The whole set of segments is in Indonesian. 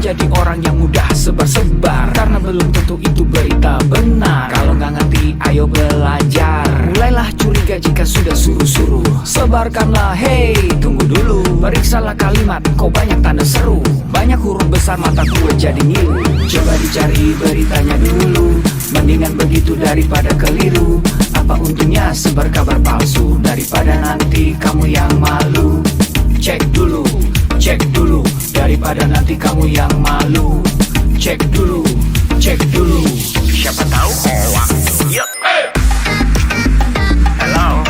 menjadi orang yang mudah sebar-sebar, karena belum tentu itu berita benar. Kalau nggak ngerti, ayo belajar. Mulailah curiga jika sudah suruh-suruh. Sebarkanlah, hey, tunggu dulu. Periksalah kalimat, kok banyak tanda seru. Banyak huruf besar, mata gue jadi ngilu. Coba dicari beritanya dulu, mendingan begitu daripada keliru. Apa untungnya sebar kabar palsu, daripada nanti kamu yang malu. Cek dulu, daripada nanti kamu yang malu. Cek dulu, siapa tahu hoax. Yup. Hello,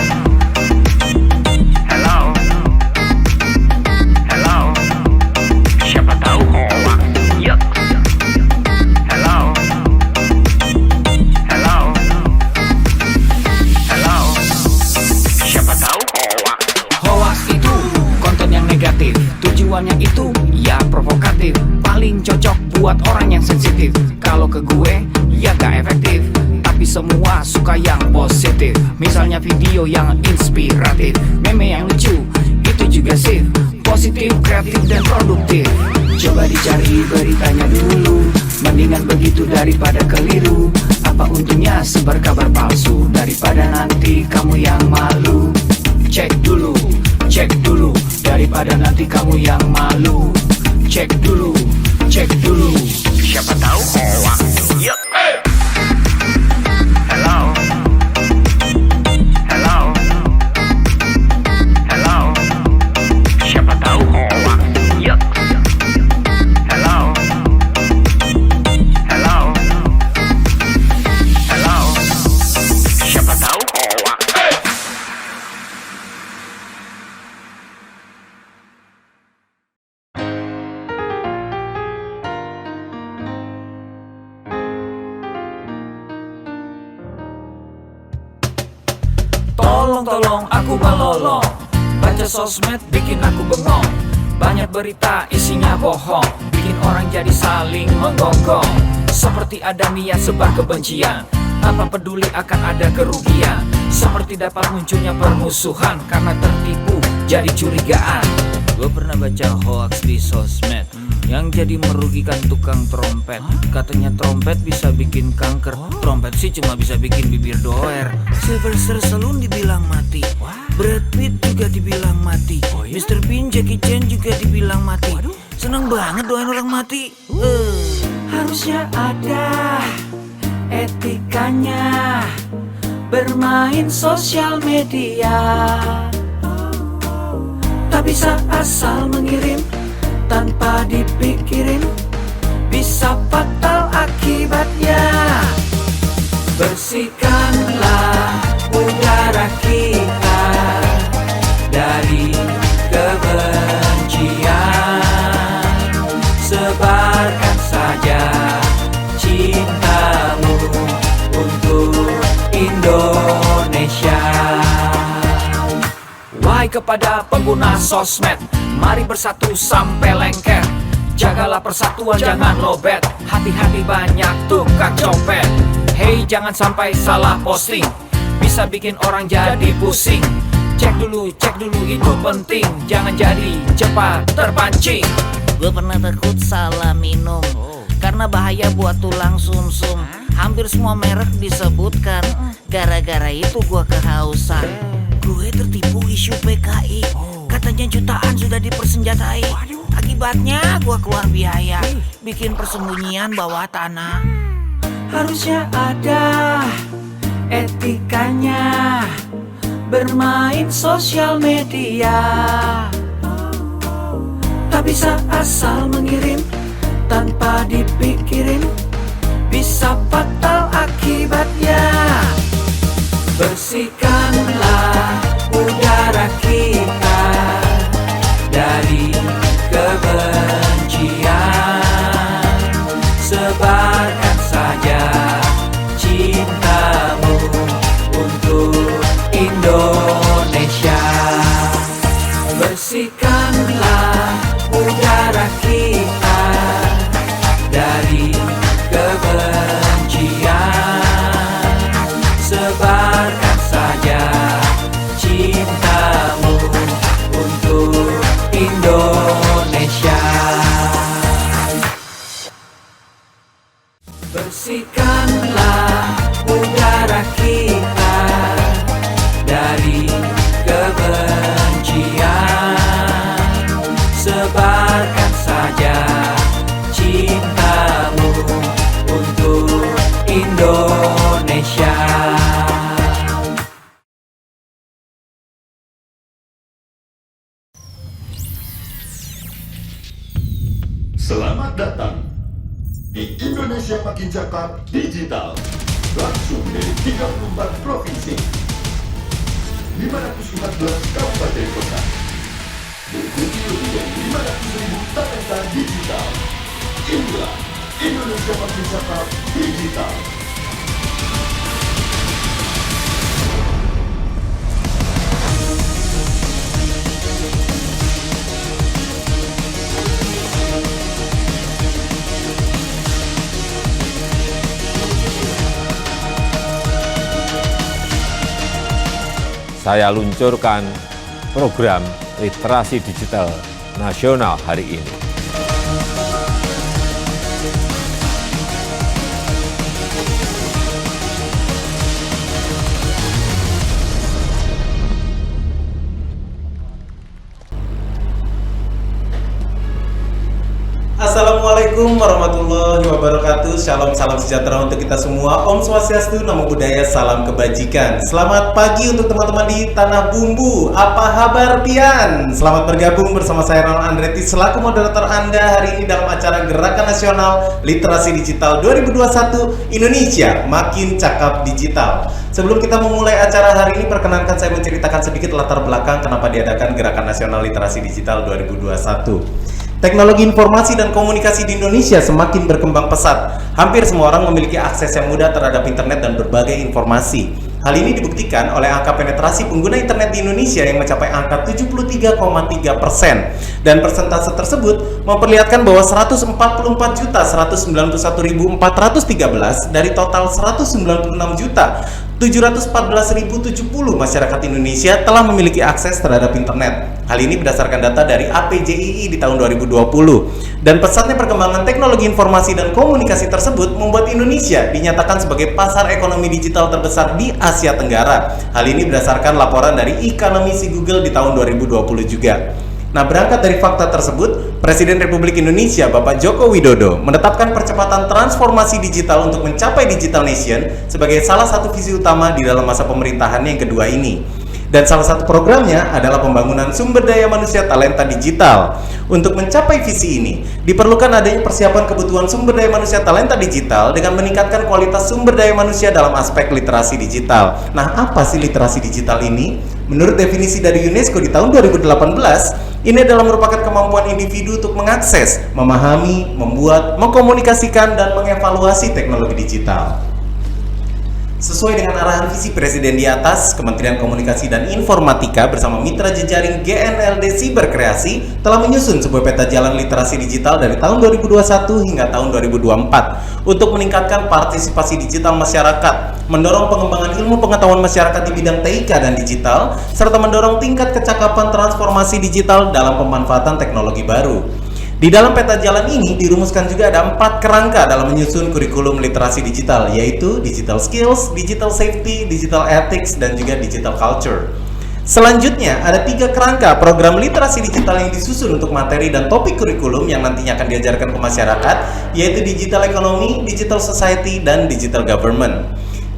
siapa tahu hoax. Yup. Hello, siapa tahu hoax. Hoax itu konten yang negatif, tujuannya itu ya provokatif. Paling cocok buat orang yang sensitif. Kalau ke gue ya gak efektif, tapi semua suka yang positif. Misalnya video yang inspiratif, meme yang lucu, itu juga sih positif, kreatif, dan produktif. Coba dicari beritanya dulu, mendingan begitu daripada keliru. Apa untungnya sebar kabar palsu, daripada nanti kamu yang malu. Cek dulu, daripada nanti kamu yang malu. Cek dulu, siapa tahu hoax. Yup. Hello, siapa tahu hoax. Yup. Hello, siapa tahu hoax. Tolong aku melolong, baca sosmed bikin aku bengong. Banyak berita isinya bohong, bikin orang jadi saling menggonggong. Seperti ada niat sebar kebencian, tanpa peduli akan ada kerugian. Seperti dapat munculnya permusuhan, karena tertipu jadi curigaan. Gue pernah baca hoax di sosmed, yang jadi merugikan tukang trompet. Katanya trompet bisa bikin kanker, trompet sih cuma bisa bikin bibir doer. Sylvester Stallone dibilang mati, Brad Pitt juga dibilang mati, Mr. Bean, Jackie Chan juga dibilang mati. Seneng banget doain orang mati. Harusnya ada etikanya bermain sosial media. Tak bisa asal mengirim tanpa dipikirin, bisa fatal akibatnya. Bersihkanlah udara kita dari kebencian. Sebarkan saja cintamu untuk Indonesia. Wahai kepada pengguna sosmed, mari bersatu sampai lengket. Jagalah persatuan, jangan lobet. Hati-hati banyak tukang copet. Hey, jangan sampai salah posting, bisa bikin orang jadi pusing. Cek dulu itu penting, jangan jadi cepat terpancing. Gue pernah takut salah minum, karena bahaya buat tulang sumsum. Hampir semua merek disebutkan, gara-gara itu gue kehausan. Gue tertipu isu PKI, katanya jutaan sudah dipersenjatai. Akibatnya gue keluar biaya, bikin persembunyian bawah tanah. Harusnya ada etikanya bermain sosial media. Tak bisa asal mengirim tanpa dipikirin, bisa fatal akibatnya. Bersihkanlah udara kita dari kebencian. Sebarkan saja cintamu untuk Indonesia. Bersihkanlah udara kita dari kebencian. Sebarkan saja cintamu untuk Indonesia. Tebarkan saja cintamu untuk Indonesia. Selamat datang di Indonesia Makin Cakap Digital, langsung dari 34 provinsi, 514 kabupaten kota, diikuti lebih dari 500.000 talenta digital. Inilah Indonesia Makin Cakap Digital. Saya luncurkan program literasi digital nasional hari ini. Assalamualaikum warahmatullahi wabarakatuh. Shalom, salam sejahtera untuk kita semua. Om Swastiastu, Namo Buddhaya, salam kebajikan. Selamat pagi untuk teman-teman di Tanah Bumbu. Apa kabar pian? Selamat bergabung bersama saya Ronald Andretti selaku moderator Anda hari ini dalam acara Gerakan Nasional Literasi Digital 2021 Indonesia Makin Cakap Digital. Sebelum kita memulai acara hari ini, perkenankan saya menceritakan sedikit latar belakang kenapa diadakan Gerakan Nasional Literasi Digital 2021. Teknologi informasi dan komunikasi di Indonesia semakin berkembang pesat. Hampir semua orang memiliki akses yang mudah terhadap internet dan berbagai informasi. Hal ini dibuktikan oleh angka penetrasi pengguna internet di Indonesia yang mencapai angka 73,3%. Dan persentase tersebut memperlihatkan bahwa 144.191.413 dari total 196.714.070 masyarakat Indonesia telah memiliki akses terhadap internet. Hal ini berdasarkan data dari APJII di tahun 2020. Dan pesatnya perkembangan teknologi informasi dan komunikasi tersebut membuat Indonesia dinyatakan sebagai pasar ekonomi digital terbesar di Asia Tenggara. Hal ini berdasarkan laporan dari Economist Google di tahun 2020 juga. Nah, berangkat dari fakta tersebut, Presiden Republik Indonesia Bapak Joko Widodo menetapkan percepatan transformasi digital untuk mencapai Digital Nation sebagai salah satu visi utama di dalam masa pemerintahannya yang kedua ini. Dan salah satu programnya adalah pembangunan sumber daya manusia talenta digital. Untuk mencapai visi ini, diperlukan adanya persiapan kebutuhan sumber daya manusia talenta digital dengan meningkatkan kualitas sumber daya manusia dalam aspek literasi digital. Nah, apa sih literasi digital ini? Menurut definisi dari UNESCO di tahun 2018, ini adalah merupakan kemampuan individu untuk mengakses, memahami, membuat, mengkomunikasikan, dan mengevaluasi teknologi digital. Sesuai dengan arahan visi Presiden di atas, Kementerian Komunikasi dan Informatika bersama mitra jejaring GNLD Siberkreasi telah menyusun sebuah peta jalan literasi digital dari tahun 2021 hingga tahun 2024 untuk meningkatkan partisipasi digital masyarakat, mendorong pengembangan ilmu pengetahuan masyarakat di bidang TIK dan digital, serta mendorong tingkat kecakapan transformasi digital dalam pemanfaatan teknologi baru. Di dalam peta jalan ini dirumuskan juga ada 4 kerangka dalam menyusun kurikulum literasi digital, yaitu digital skills, digital safety, digital ethics, dan juga digital culture. Selanjutnya ada 3 kerangka program literasi digital yang disusun untuk materi dan topik kurikulum yang nantinya akan diajarkan ke masyarakat, yaitu digital economy, digital society, dan digital government.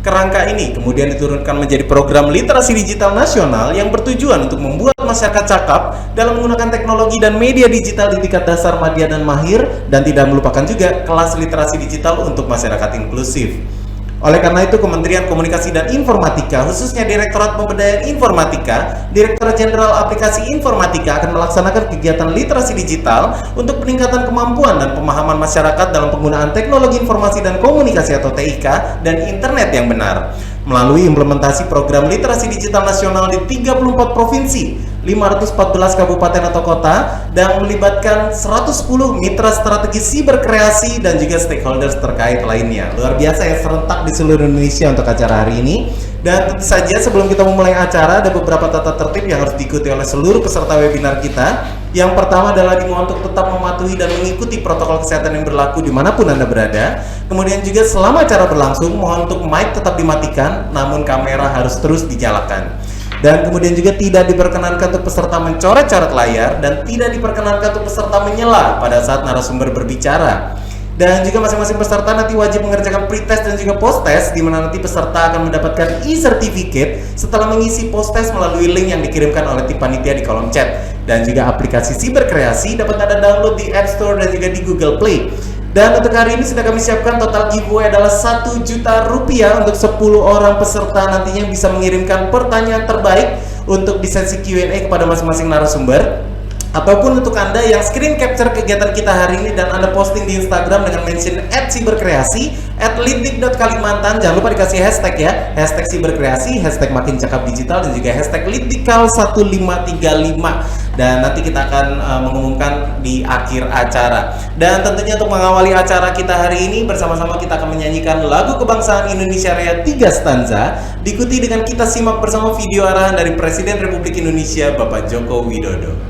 Kerangka ini kemudian diturunkan menjadi program literasi digital nasional yang bertujuan untuk membuat masyarakat cakap dalam menggunakan teknologi dan media digital di tingkat dasar, madya, dan mahir, dan tidak melupakan juga kelas literasi digital untuk masyarakat inklusif. Oleh karena itu, Kementerian Komunikasi dan Informatika, khususnya Direktorat Pemberdayaan Informatika, Direktorat Jenderal Aplikasi Informatika akan melaksanakan kegiatan literasi digital untuk peningkatan kemampuan dan pemahaman masyarakat dalam penggunaan teknologi informasi dan komunikasi atau TIK dan internet yang benar. Melalui implementasi program literasi digital nasional di 34 provinsi, 514 kabupaten atau kota, dan melibatkan 110 mitra strategi siberkreasi dan juga stakeholders terkait lainnya. Luar biasa ya, serentak di seluruh Indonesia untuk acara hari ini. Dan tentu saja sebelum kita memulai acara, ada beberapa tata tertib yang harus diikuti oleh seluruh peserta webinar kita. Yang pertama adalah diminta untuk tetap mematuhi dan mengikuti protokol kesehatan yang berlaku dimanapun Anda berada. Kemudian juga selama acara berlangsung, mohon untuk mic tetap dimatikan, namun kamera harus terus dinyalakan. Dan kemudian juga tidak diperkenankan untuk peserta mencoret-coret layar dan tidak diperkenankan untuk peserta menyela pada saat narasumber berbicara. Dan juga masing-masing peserta nanti wajib mengerjakan pretest dan juga post-test, di mana nanti peserta akan mendapatkan e-certificate setelah mengisi post-test melalui link yang dikirimkan oleh tim panitia di kolom chat. Dan juga aplikasi Siberkreasi dapat Anda download di App Store dan juga di Google Play. Dan untuk hari ini sudah kami siapkan total giveaway adalah Rp1.000.000 untuk 10 orang peserta nantinya yang bisa mengirimkan pertanyaan terbaik untuk di sesi Q&A kepada masing-masing narasumber. Ataupun untuk Anda yang screen capture kegiatan kita hari ini dan Anda posting di Instagram dengan mention @siberkreasi, @litdik.kalimantan. Jangan lupa dikasih hashtag ya, hashtag siberkreasi, hashtag makin cakap digital, dan juga hashtag litdikal1535. Dan nanti kita akan mengumumkan di akhir acara. Dan tentunya untuk mengawali acara kita hari ini, bersama-sama kita akan menyanyikan lagu kebangsaan Indonesia Raya 3 stanza. Diikuti dengan kita simak bersama video arahan dari Presiden Republik Indonesia Bapak Joko Widodo. Indonesia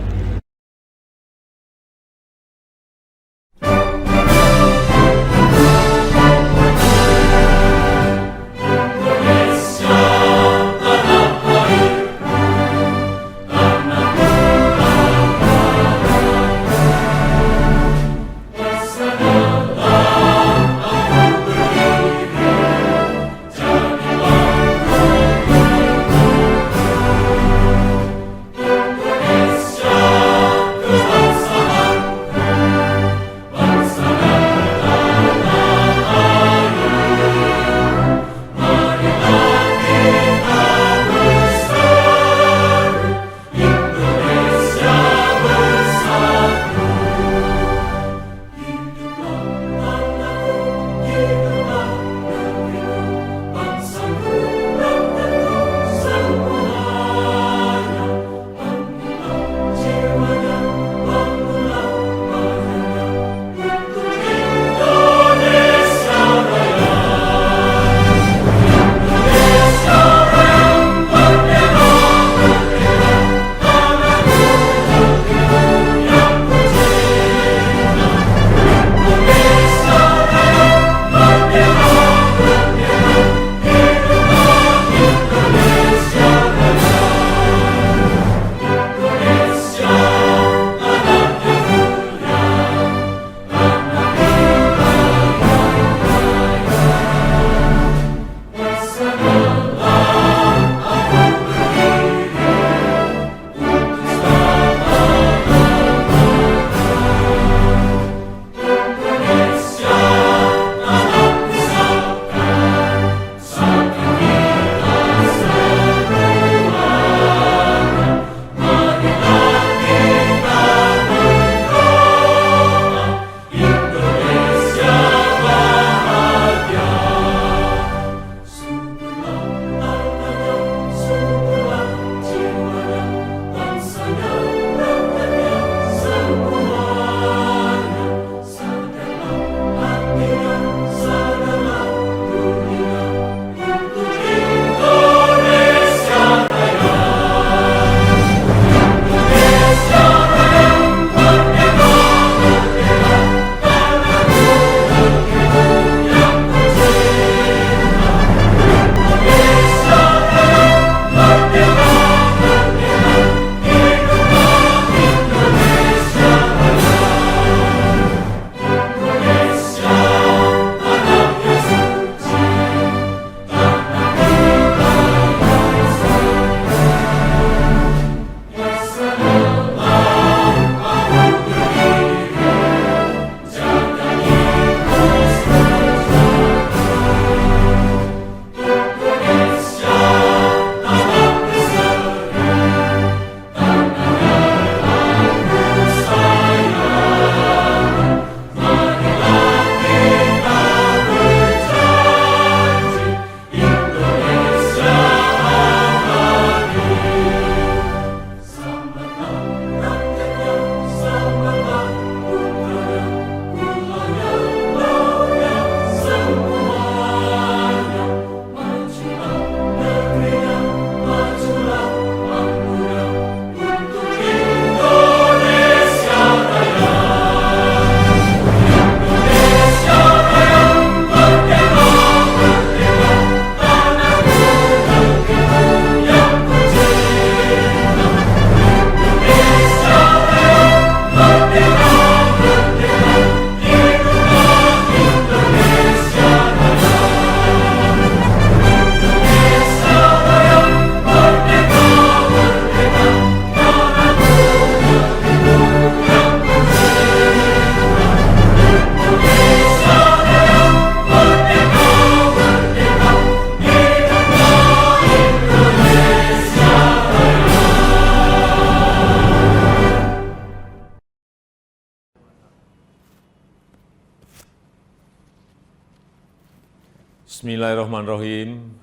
Bismillahirrahmanirrahim.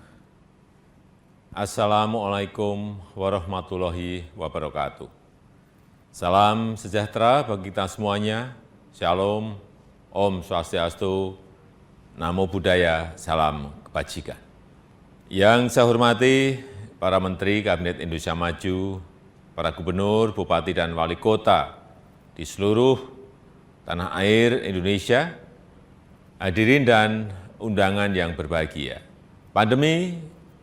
Assalamualaikum warahmatullahi wabarakatuh. Salam sejahtera bagi kita semuanya. Shalom, Om Swastiastu, Namo Buddhaya, salam kebajikan. Yang saya hormati para Menteri Kabinet Indonesia Maju, para Gubernur, Bupati, dan Wali Kota di seluruh tanah air Indonesia, hadirin dan undangan yang berbahagia. Pandemi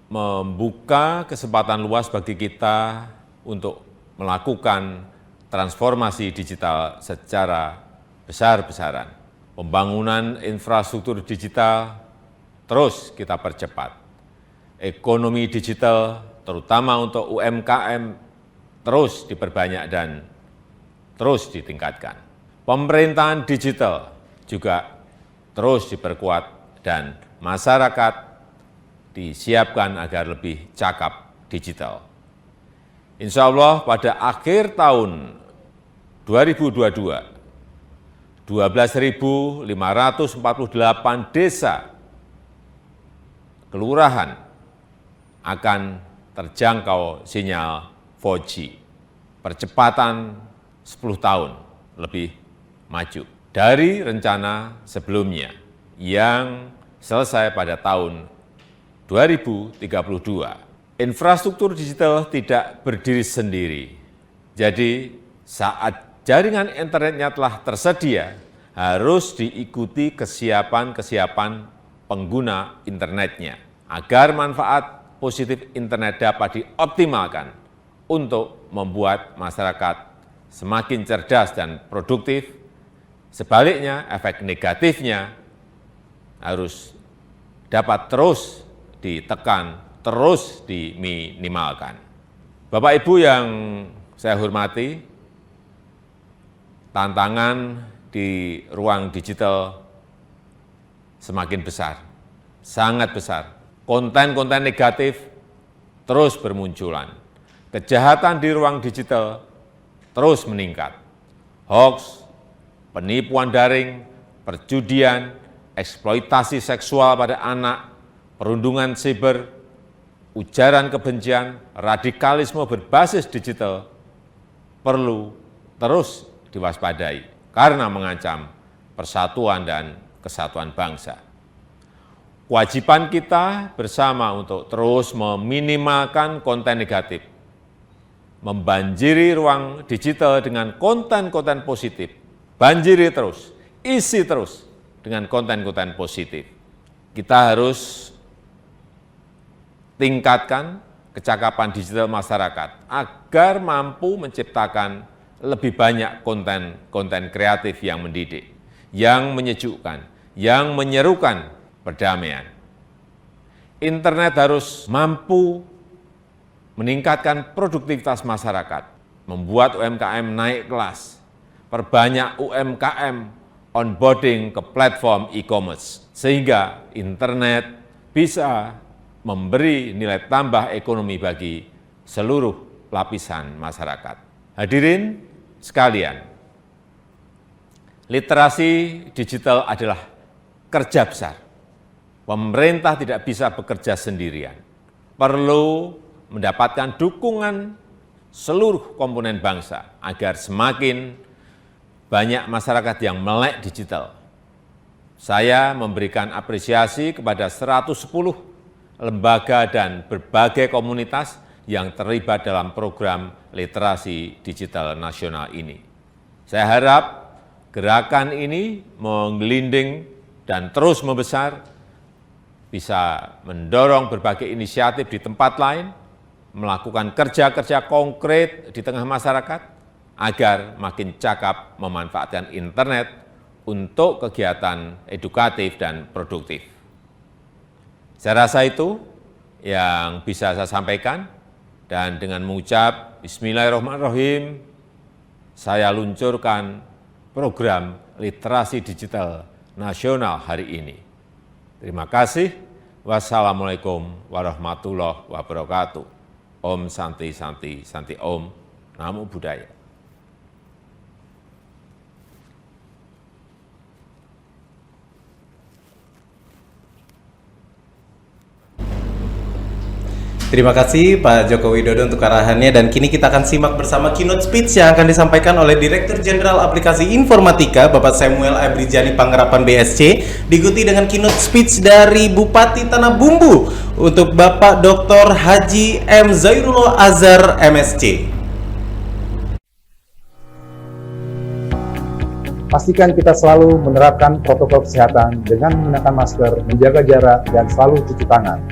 membuka kesempatan luas bagi kita untuk melakukan transformasi digital secara besar-besaran. Pembangunan infrastruktur digital terus kita percepat. Ekonomi digital, terutama untuk UMKM, terus diperbanyak dan terus ditingkatkan. Pemerintahan digital juga terus diperkuat dan masyarakat disiapkan agar lebih cakap digital. Insya Allah pada akhir tahun 2022, 12.548 desa kelurahan akan terjangkau sinyal 4G. Percepatan 10 tahun lebih maju dari rencana sebelumnya yang selesai pada tahun 2032. Infrastruktur digital tidak berdiri sendiri. Jadi saat jaringan internetnya telah tersedia, harus diikuti kesiapan pengguna internetnya agar manfaat positif internet dapat dioptimalkan untuk membuat masyarakat semakin cerdas dan produktif. Sebaliknya, efek negatifnya harus dapat terus ditekan, terus diminimalkan. Bapak Ibu yang saya hormati, tantangan di ruang digital semakin besar, sangat besar. Konten-konten negatif terus bermunculan. Kejahatan di ruang digital terus meningkat. Hoax, penipuan daring, perjudian, eksploitasi seksual pada anak, perundungan siber, ujaran kebencian, radikalisme berbasis digital perlu terus diwaspadai karena mengancam persatuan dan kesatuan bangsa. Kewajiban kita bersama untuk terus meminimalkan konten negatif, membanjiri ruang digital dengan konten-konten positif, banjiri terus, isi terus dengan konten-konten positif. Kita harus tingkatkan kecakapan digital masyarakat agar mampu menciptakan lebih banyak konten-konten kreatif yang mendidik, yang menyejukkan, yang menyerukan perdamaian. Internet harus mampu meningkatkan produktivitas masyarakat, membuat UMKM naik kelas, perbanyak UMKM onboarding ke platform e-commerce, sehingga internet bisa memberi nilai tambah ekonomi bagi seluruh lapisan masyarakat. Hadirin sekalian, literasi digital adalah kerja besar. Pemerintah tidak bisa bekerja sendirian. Perlu mendapatkan dukungan seluruh komponen bangsa agar semakin banyak masyarakat yang melek digital. Saya memberikan apresiasi kepada 110 lembaga dan berbagai komunitas yang terlibat dalam program literasi digital nasional ini. Saya harap gerakan ini menggelinding dan terus membesar, bisa mendorong berbagai inisiatif di tempat lain, melakukan kerja-kerja konkret di tengah masyarakat, agar makin cakap memanfaatkan internet untuk kegiatan edukatif dan produktif. Saya rasa itu yang bisa saya sampaikan, dan dengan mengucap Bismillahirrahmanirrahim, saya luncurkan program literasi digital nasional hari ini. Terima kasih. Wassalamualaikum warahmatullahi wabarakatuh. Om Santi Santi Santi Om. Namo Buddhaya. Terima kasih Pak Joko Widodo untuk arahannya, dan kini kita akan simak bersama keynote speech yang akan disampaikan oleh Direktur Jenderal Aplikasi Informatika Bapak Samuel Abrijani Panggerapan BSC, diikuti dengan keynote speech dari Bupati Tanah Bumbu untuk Bapak Dr. Haji M. Zairullah Azhar MSc. Pastikan kita selalu menerapkan protokol kesehatan dengan menggunakan masker, menjaga jarak, dan selalu cuci tangan.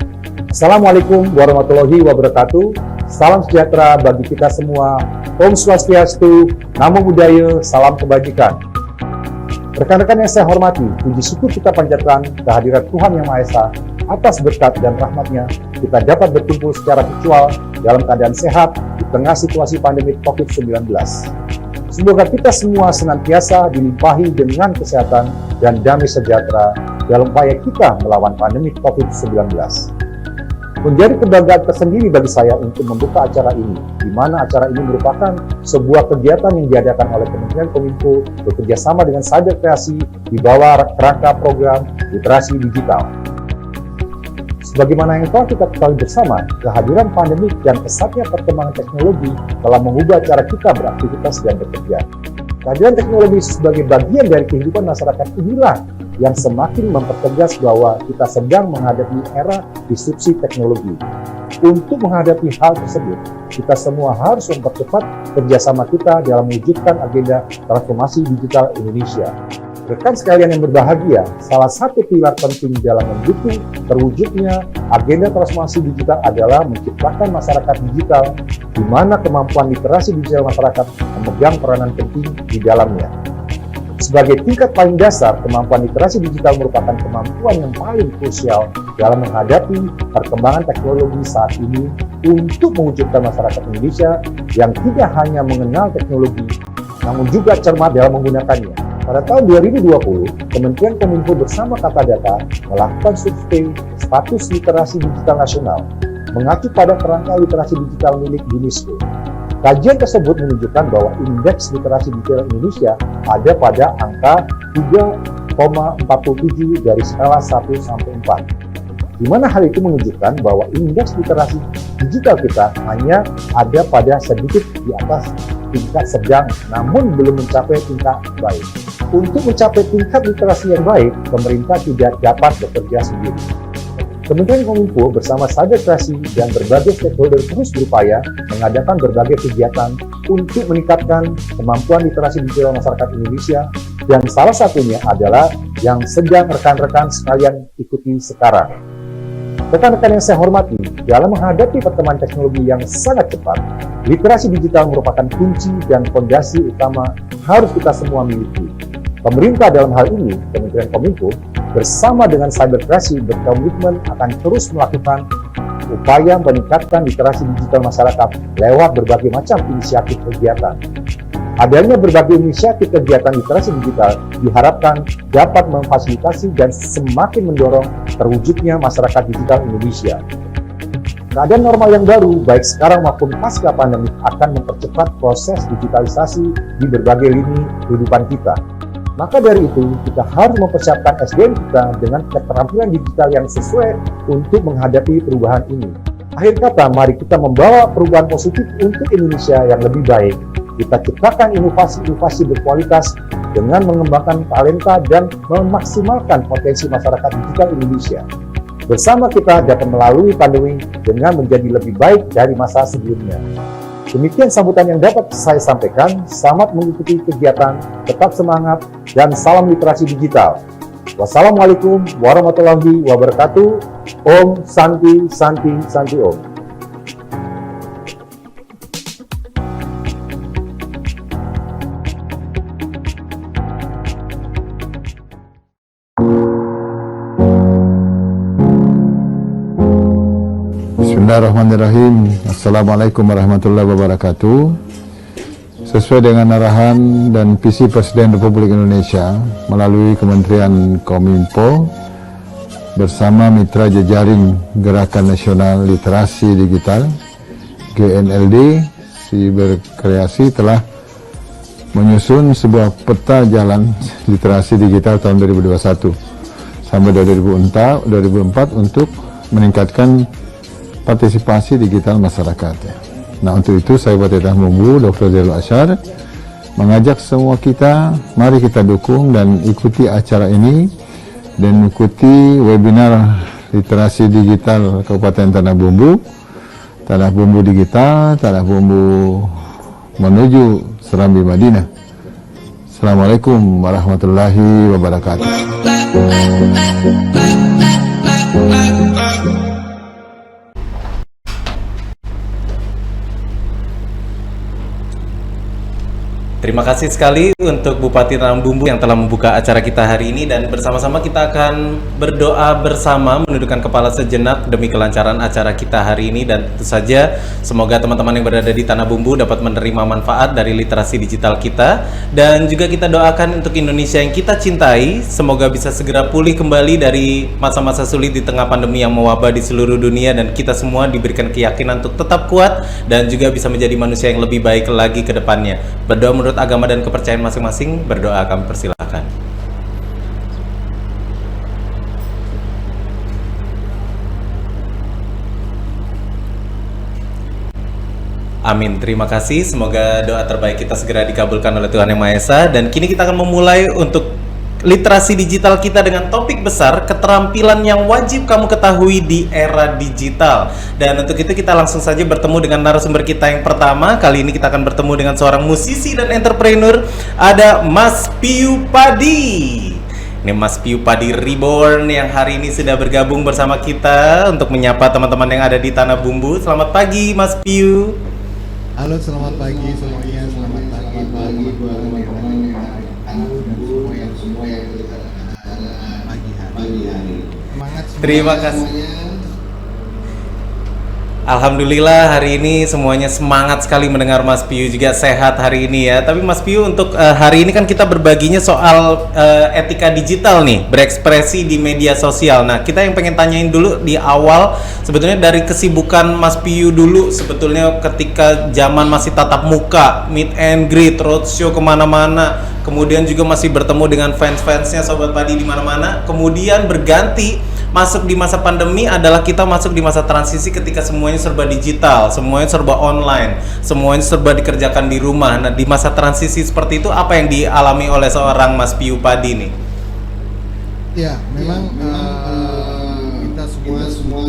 Assalamualaikum warahmatullahi wabarakatuh. Salam sejahtera bagi kita semua. Om Swastiastu, Namo Buddhaya, salam kebajikan. Rekan-rekan yang saya hormati, puji syukur kita panjatkan kehadiran Tuhan Yang Maha Esa atas berkat dan rahmatnya kita dapat berkumpul secara virtual dalam keadaan sehat di tengah situasi pandemi COVID-19. Semoga kita semua senantiasa dilimpahi dengan kesehatan dan damai sejahtera dalam upaya kita melawan pandemi COVID-19. Menjadi kebanggaan tersendiri bagi saya untuk membuka acara ini, di mana acara ini merupakan sebuah kegiatan yang diadakan oleh Kementerian Kominfo bekerja sama dengan Cyber Kreasi di bawah kerangka program literasi digital. Sebagaimana yang telah kita ketahui bersama, kehadiran pandemi dan pesatnya perkembangan teknologi telah mengubah cara kita beraktivitas dan bekerja. Kehadiran teknologi sebagai bagian dari kehidupan masyarakat inilah yang semakin mempertegas bahwa kita sedang menghadapi era disrupsi teknologi. Untuk menghadapi hal tersebut, kita semua harus mempercepat kerjasama kita dalam mewujudkan agenda transformasi digital Indonesia. Rekan sekalian yang berbahagia, salah satu pilar penting dalam mendukung terwujudnya agenda transformasi digital adalah menciptakan masyarakat digital, di mana kemampuan literasi digital masyarakat memegang peranan penting di dalamnya. Sebagai tingkat paling dasar, kemampuan literasi digital merupakan kemampuan yang paling krusial dalam menghadapi perkembangan teknologi saat ini untuk mewujudkan masyarakat Indonesia yang tidak hanya mengenal teknologi, namun juga cermat dalam menggunakannya. Pada tahun 2020, Kementerian Kominfo bersama Kata Data melakukan survei status literasi digital nasional, mengacu pada kerangka literasi digital milik UNESCO. Kajian tersebut menunjukkan bahwa indeks literasi digital Indonesia ada pada angka 3,47 dari skala 1 sampai 4. Di mana hal itu menunjukkan bahwa indeks literasi digital kita hanya ada pada sedikit di atas tingkat sedang, namun belum mencapai tingkat baik. Untuk mencapai tingkat literasi yang baik, pemerintah tidak dapat bekerja sendiri. Kementerian Kominfo bersama Cyber Kreasi dan berbagai stakeholder terus berupaya mengadakan berbagai kegiatan untuk meningkatkan kemampuan literasi digital masyarakat Indonesia, dan salah satunya adalah yang sedang rekan-rekan sekalian ikuti sekarang. Rekan-rekan yang saya hormati, dalam menghadapi perkembangan teknologi yang sangat cepat, literasi digital merupakan kunci dan fondasi utama harus kita semua miliki. Pemerintah dalam hal ini, Kementerian Kominfo, bersama dengan Cyber Kreasi berkomitmen akan terus melakukan upaya meningkatkan literasi digital masyarakat lewat berbagai macam inisiatif kegiatan. Adanya berbagai inisiatif kegiatan literasi digital diharapkan dapat memfasilitasi dan semakin mendorong terwujudnya masyarakat digital Indonesia. Keadaan normal yang baru, baik sekarang maupun pasca pandemi, akan mempercepat proses digitalisasi di berbagai lini kehidupan kita. Maka dari itu, kita harus mempersiapkan SDM kita dengan keterampilan digital yang sesuai untuk menghadapi perubahan ini. Akhir kata, mari kita membawa perubahan positif untuk Indonesia yang lebih baik. Kita ciptakan inovasi-inovasi berkualitas dengan mengembangkan talenta dan memaksimalkan potensi masyarakat digital Indonesia. Bersama kita dapat melalui pandemi dengan menjadi lebih baik dari masa sebelumnya. Demikian sambutan yang dapat saya sampaikan. Selamat mengikuti kegiatan, tetap semangat, dan salam literasi digital. Wassalamualaikum warahmatullahi wabarakatuh. Om Santi Santi Santi Om. Bismillahirrahmanirrahim. Assalamualaikum warahmatullahi wabarakatuh. Sesuai dengan arahan dan visi Presiden Republik Indonesia melalui Kementerian Kominfo bersama mitra jejaring Gerakan Nasional Literasi Digital GNLD, Cyber Kreasi telah menyusun sebuah peta jalan literasi digital tahun 2021 sampai 2004 untuk meningkatkan partisipasi digital masyarakat. Nah, untuk itu saya Bupati Tanah Bumbu Dr. Zailul Asyar mengajak semua kita, mari kita dukung dan ikuti acara ini dan ikuti webinar literasi digital Kabupaten Tanah Bumbu digital, Tanah Bumbu menuju Serambi Madinah. Assalamualaikum warahmatullahi wabarakatuh. Terima kasih sekali untuk Bupati Tanah Bumbu yang telah membuka acara kita hari ini, dan bersama-sama kita akan berdoa bersama menundukkan kepala sejenak demi kelancaran acara kita hari ini, dan tentu saja semoga teman-teman yang berada di Tanah Bumbu dapat menerima manfaat dari literasi digital kita, dan juga kita doakan untuk Indonesia yang kita cintai semoga bisa segera pulih kembali dari masa-masa sulit di tengah pandemi yang mewabah di seluruh dunia, dan kita semua diberikan keyakinan untuk tetap kuat dan juga bisa menjadi manusia yang lebih baik lagi ke depannya. Berdoa menurut agama dan kepercayaan masing-masing, berdoa kami persilahkan. Amin, terima kasih. Semoga doa terbaik kita segera dikabulkan oleh Tuhan Yang Maha Esa. Dan kini kita akan memulai untuk literasi digital kita dengan topik besar, keterampilan yang wajib kamu ketahui di era digital. Dan untuk itu kita langsung saja bertemu dengan narasumber kita yang pertama. Kali ini kita akan bertemu dengan seorang musisi dan entrepreneur. Ada Mas Piyu Padi. Ini Mas Piyu Padi Reborn yang hari ini sudah bergabung bersama kita untuk menyapa teman-teman yang ada di Tanah Bumbu. Selamat pagi Mas Piyu. Halo, selamat pagi semuanya. Selamat pagi buat teman-teman dan semua yang pagi hari. Semangat semua. Terima kasih. Alhamdulillah hari ini semuanya semangat sekali mendengar Mas Piyu, juga sehat hari ini ya. Tapi Mas Piyu, untuk hari ini kan kita berbaginya soal etika digital nih, berekspresi di media sosial. Nah, kita yang pengen tanyain dulu di awal, sebetulnya dari kesibukan Mas Piyu dulu, sebetulnya ketika zaman masih tatap muka, meet and greet, roadshow kemana-mana, kemudian juga masih bertemu dengan fans-fansnya Sobat Padi di mana-mana, kemudian berganti masuk di masa pandemi adalah kita masuk di masa transisi ketika semuanya serba digital, semuanya serba online, semuanya serba dikerjakan di rumah. Nah, di masa transisi seperti itu apa yang dialami oleh seorang Mas Piyu Padi nih? Ya, memang kita semua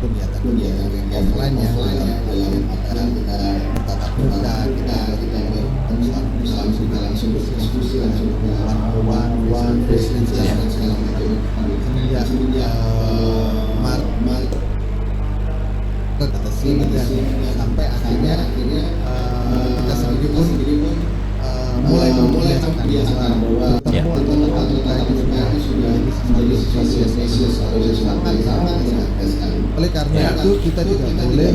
kegiatan offline ya, dalam kita tatap muka, kita langsung berdiskusi, langsung one face segala macam. Semenjak Maret atas sini dan sampai akhirnya kita sendiri pun mulai membiasakan bahwa bertemu atau tatap muka itu sudah menjadi proses sangat sekali. Oleh karena itu kita tidak boleh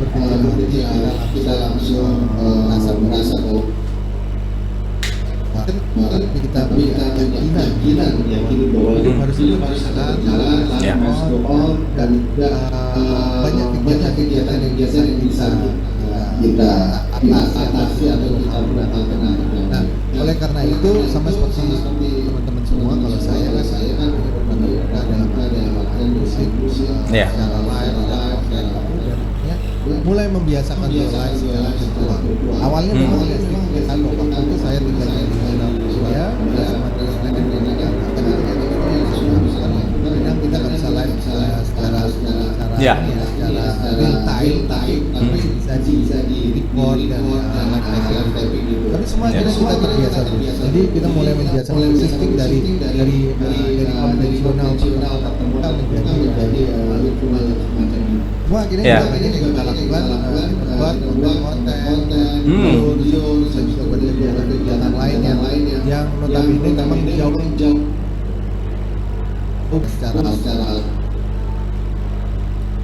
berpikir hati, kita langsung merasa bahwa kita punya keyakinan bahwa harus jalan dan banyak kegiatan yang biasa bisa kita atasi atau kita gunakan. Nah, oleh karena itu sama seperti teman-teman semua, kalau saya kan dalam musik secara live mulai membiasakan live secara virtual. Awalnya memang biasa, waktu itu saya tinggal di Surabaya, kadang kita nggak bisa live secara real time, tapi bisa di record dan live taping gitu. Tapi semua kita terbiasa terus. Jadi kita mulai membiasakan shifting dari konvensional kita menjadi virtual semacam ini. Semua akhirnya kita lakukan, buat konten, terus juga buat kegiatan lain yang notabene memang jauh secara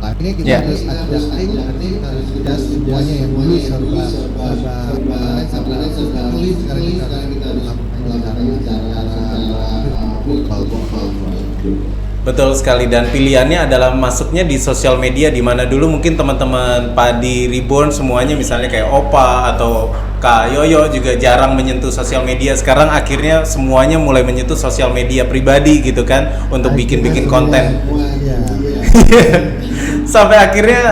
akhirnya kita harus adjusting, kita harus adjust semuanya yang dulu serba tulis, sekarang kita harus Betul sekali, dan pilihannya adalah masuknya di sosial media, di mana dulu mungkin teman-teman Padi Reborn semuanya misalnya kayak Opa atau Kak Yoyo juga jarang menyentuh sosial media. Sekarang akhirnya semuanya mulai menyentuh sosial media pribadi gitu kan, untuk bikin konten. sampai akhirnya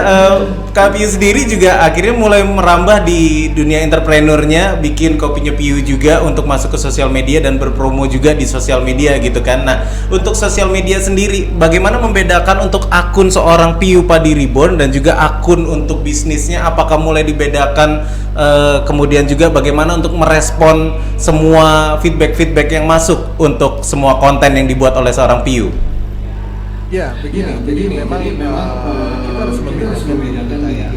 Kak Piu sendiri juga akhirnya mulai merambah di dunia entrepreneurnya, bikin Kopinya Piu juga untuk masuk ke sosial media dan berpromo juga di sosial media gitu kan. Nah, untuk sosial media sendiri, bagaimana membedakan untuk akun seorang Piu Padi Reborn dan juga akun untuk bisnisnya? Apakah mulai dibedakan? Kemudian juga bagaimana untuk merespon semua feedback yang masuk untuk semua konten yang dibuat oleh seorang Piu? Ya, begini. Jadi memang kita harus membedakan diri kita ya,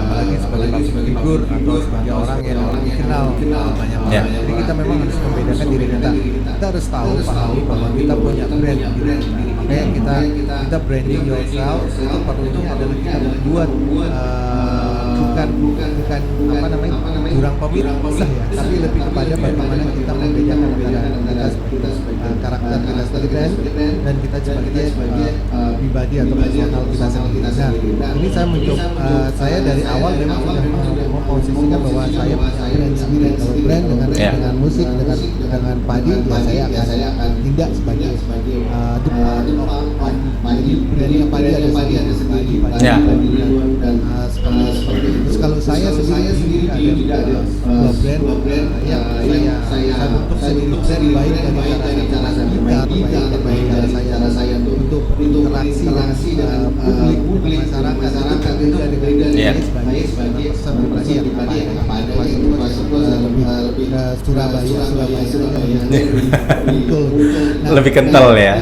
apalagi sebagai figur atau sebagai orang yang dikenal banyak orang. Ya. Jadi kita memang harus membedakan diri kita. Kita harus pahami bahwa kita punya brand. Makanya kita branding yourself itu perlunya adalah kita membuat bukan apa namanya jurang pemisah ya, tapi lebih kepada bagaimana kita membedakan kita sebagai karakter kita sebagai brand dan kita sebagai pribadi atau personal kita sendiri. Nah, ini saya mencoba, saya dari awal memang sudah memposisikan bahwa saya punya brand sendiri. Kalau brand dengan musik, dengan padi, ya saya akan tindak sebagai jadi brandnya padi ada sendiri. Dan terus kalau saya sendiri ada brand yang saya bentuk sendiri, brand baik dari cara kita, baik cara saya untuk berinteraksi dengan publik masyarakat itu dengan sebagai person pribadi yang lebih ke Surabaya betul. Lebih kental ya.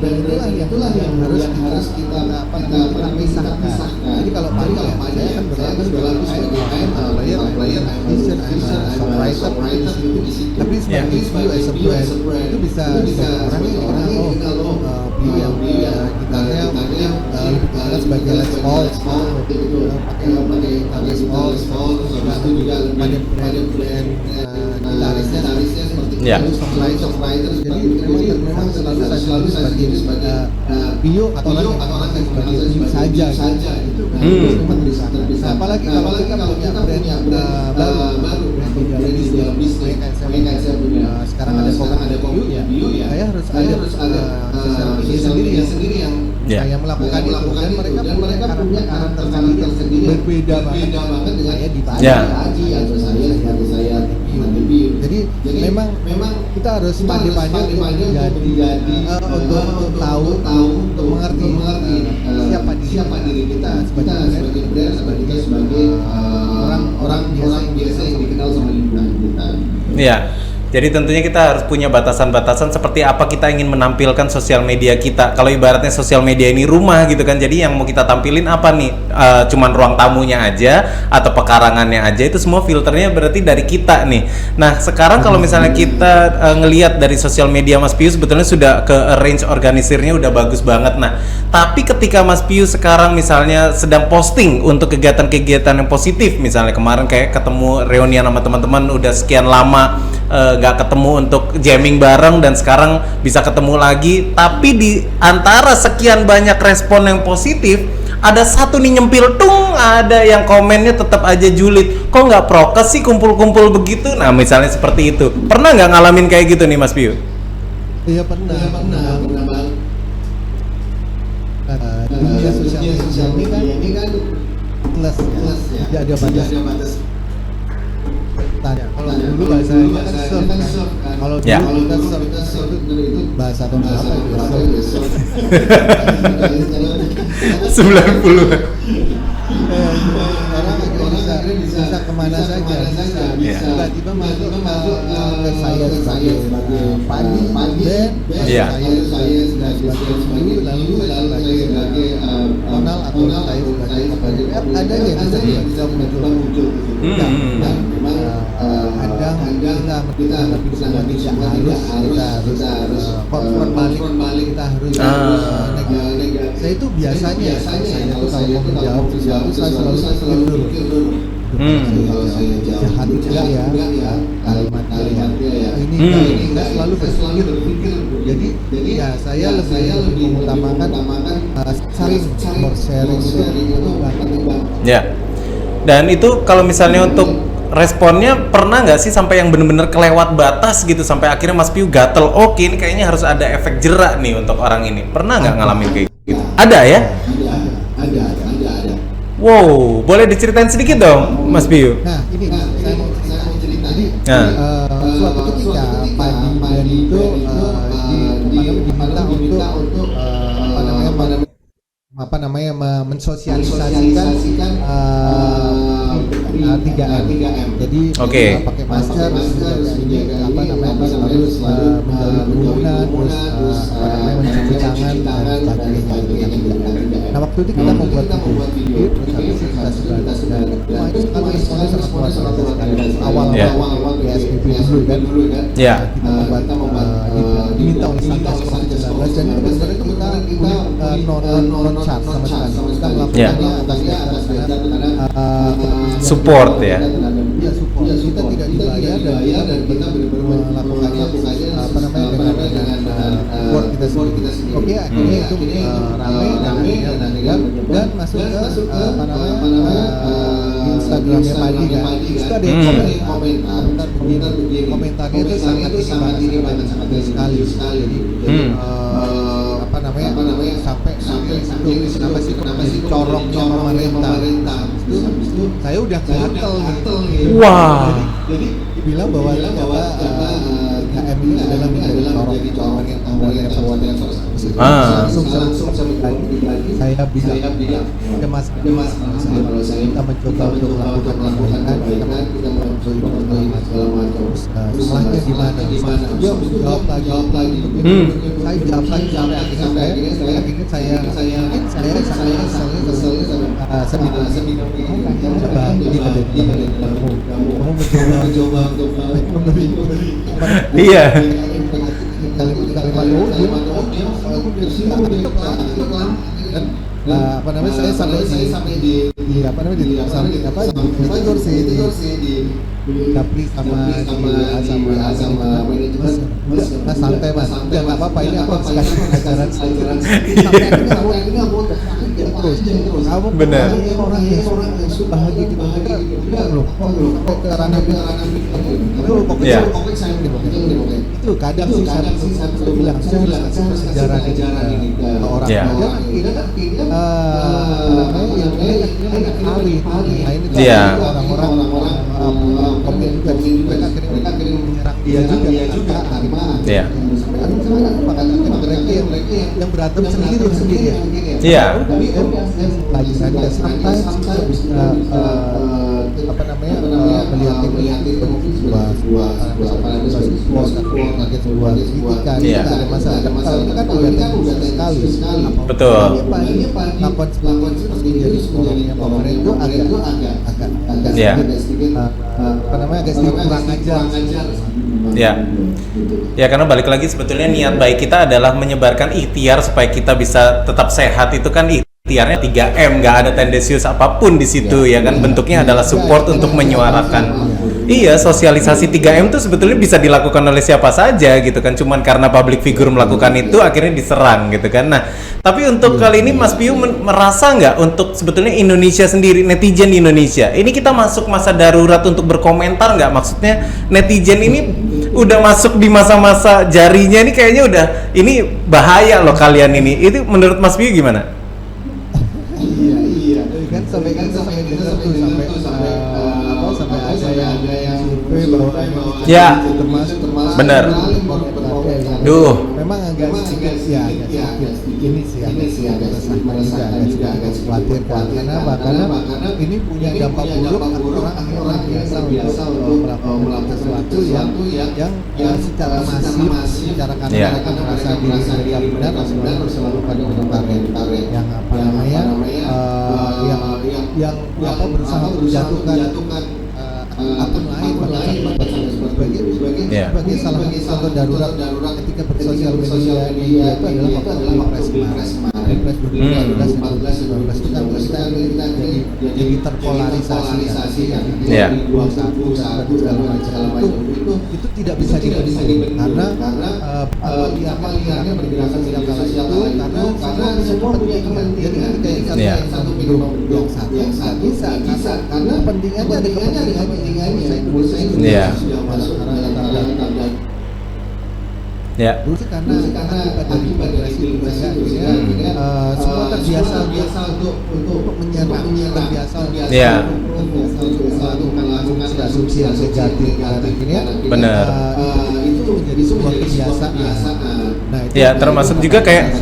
Brand itulah yang harus kita pisahkan. Jadi kalau saya kan berlaku sebagai player, songwriter di situ. Tapi sebagai brand itu bisa orang yang Piu yang gitarnya lebih sebagai Les Paul pakai Les Paul juga pada brand gitarisnya seperti itu, songwriter. Jadi memang selalu sebagai Piu atau orang yang sebagai Piu saja gitu. Nah, apalagi kalau kita punya brand yang baru di dalam bisnis, kayak saya punya sekarang ada Piu ya, saya harus ada sosial media sendiri yang saya melakukan itu, dan mereka punya karakter sendiri berbeda banget dengan saya di Padi atau saya di Piu. Jadi memang kita harus pandai-pandai untuk tahu untuk mengerti siapa diri kita sebagai brand, sebagai orang biasa yang dikenal sama lingkungan kita. Iya. Jadi tentunya kita harus punya batasan-batasan seperti apa kita ingin menampilkan sosial media kita. Kalau ibaratnya sosial media ini rumah gitu kan, jadi yang mau kita tampilin apa nih? Cuman ruang tamunya aja atau pekarangannya aja, itu semua filternya berarti dari kita nih. Nah sekarang kalau misalnya kita ngelihat dari sosial media Mas Piu sebetulnya sudah ke arrange organisirnya udah bagus banget. Nah tapi ketika Mas Piu sekarang misalnya sedang posting untuk kegiatan-kegiatan yang positif, misalnya kemarin kayak ketemu reunian sama teman-teman udah sekian lama nggak ketemu untuk jamming bareng dan sekarang bisa ketemu lagi, tapi di antara sekian banyak respon yang positif ada satu nih nyempil tung, ada yang komennya tetap aja julid, kok nggak prokes sih kumpul-kumpul begitu. Nah misalnya seperti itu, pernah nggak ngalamin kayak gitu nih Mas Piu? Iya pernah banget. Dunia sosial ini kan kelas ya, tidak ada batas. Kalau dulu bahasanya kan surf kan. Kalau dulu kita surf itu bahasa tahun berapa ya? 90. Orang bisa kemana saja, tiba-tiba masuk ke saya sebagai Padi dan saya sebagai lalu sebagai Ronald atau saya sebagai ada yang bisa muncul. Kadang kita harus konfront balik, kita harus negatif. Saya itu biasanya saya itu kalau mau menjawab sesuatu saya selalu pikir dulu. Jahat enggak ya kalimatnya ya. Ini saya selalu berpikir. Jadi ya saya lebih mengutamakan saling sharing itu banget. Ya. Dan itu kalau misalnya untuk responnya pernah nggak sih sampai yang bener-bener kelewat batas gitu sampai akhirnya Mas Piu gatel, oke ini kayaknya harus ada efek jerak nih untuk orang ini, pernah nggak ngalamin kayak gitu? Ada ya? Ada. Wow, boleh diceritain sedikit dong, Mas Biu? Nah, ini saya mau cerita. Jadi, Nah. suatu ketika Pak Diman itu diminta untuk mensosialisasikan 3M. Jadi Oke. pakai masker, harus menjauhi kerumunan, terus mencuci tangan dan sebagainya. Nah, waktu itu kita membuat video, terus habis itu kita sudah responnya sangat luar biasa sekali. Awal-awal PSBB dulu kan. Ya. Kita membuat diminta oleh Satgas COVID-19 dan itu sebenarnya kita non charge sama sekali. Kita melakukannya atas dasar Support ya. Ya, support. Kita tidak dibayar dan kita benar-benar melakukannya dengan support kita sendiri. Oke, akhirnya itu ramai dan masuk ke Instagramnya Padi kan. Itu ada yang komentarnya itu sangat ini banget sekali. Jadi sampai kenapa sih corongnya pemerintah itu saya udah gatel nih. Wah. Jadi dibilang bahwa KM ini adalah menjadi corong pemerintah. Langsung saya bilang ke Mas kalau saya kita mencoba untuk melakukan perbaikan, kita mencoba salahnya gimana? Dia jawab lagi. Saya jawab lagi sampai akhirnya saya coba ini ada kamu mencoba memberi Iya. saya sampai di Dapli sama Mas santai Mas, udah nggak apa-apa, ini aku harus kasih pengajaran sampai akhirnya terus kamu Benar. orang yang bahagia kita loh sampai ke ranah itu pokoknya itu kadang sih saya bilang saya harus kasih sejarah ini ke orang Ya. akhirnya Iya. orang-orang komen juga mereka akhirnya menyerang dia juga Iya. mereka yang berantem sendiri ya. Iya. Lagi saja sampai melihat sebuah kritikan Iya. ada masalah. Kalau itu kan udah sekali. Betul. Lakon seperti jadi sekolahnya pemerintah itu agak Iya. sedikit agak sedikit kurang ajar. Ya. Ya, karena balik lagi sebetulnya niat baik kita adalah menyebarkan ikhtiar supaya kita bisa tetap sehat, itu kan ikhtiarnya 3M, nggak ada tendensius apapun di situ ya kan, bentuknya adalah support untuk menyuarakan. Iya, sosialisasi 3M itu sebetulnya bisa dilakukan oleh siapa saja gitu kan, cuman karena public figure melakukan itu akhirnya diserang gitu kan. Nah, tapi untuk kali ini Mas Piu merasa nggak untuk sebetulnya Indonesia sendiri, netizen di Indonesia, ini kita masuk masa darurat untuk berkomentar nggak? Maksudnya netizen ini udah masuk di masa-masa jarinya ini, kayaknya udah ini bahaya loh kalian ini. Itu menurut Mas Piu gimana? Iya. Kan sampai dengar tuh sampai ada yang survei bahwa Ya. termasuk Benar. Duh. Memang agak sedikit ini sih agak khawatir karena ini punya dampak buruk orang biasa untuk melakukan sesuatu yang secara masif, secara mereka merasa diri mereka benar harus melakukan komentar yang yang berusaha untuk menjatuhkan akun lain sebagai salah satu contoh darurat ketika bersosial media itu adalah waktu Pilpres kemarin. Pilpres 2014 itu kan kita jadi terpolarisasi yang 21 dan segala macam itu tidak bisa dibendung karena liarnya bergerak setiap kala itu karena semua punya kepentingan. Jadi yang satu yang satu bisa karena kepentingannya ada kepentingannya. Iya. Ya. Dulu sih karena akibat dari filtrasi akhirnya semua terbiasa untuk menyerang, terbiasa Ya. untuk melakukan asumsi yang negatif. Akhirnya Benar. itu menjadi sebuah kebiasaan. Nah, itu Ya, termasuk juga kayak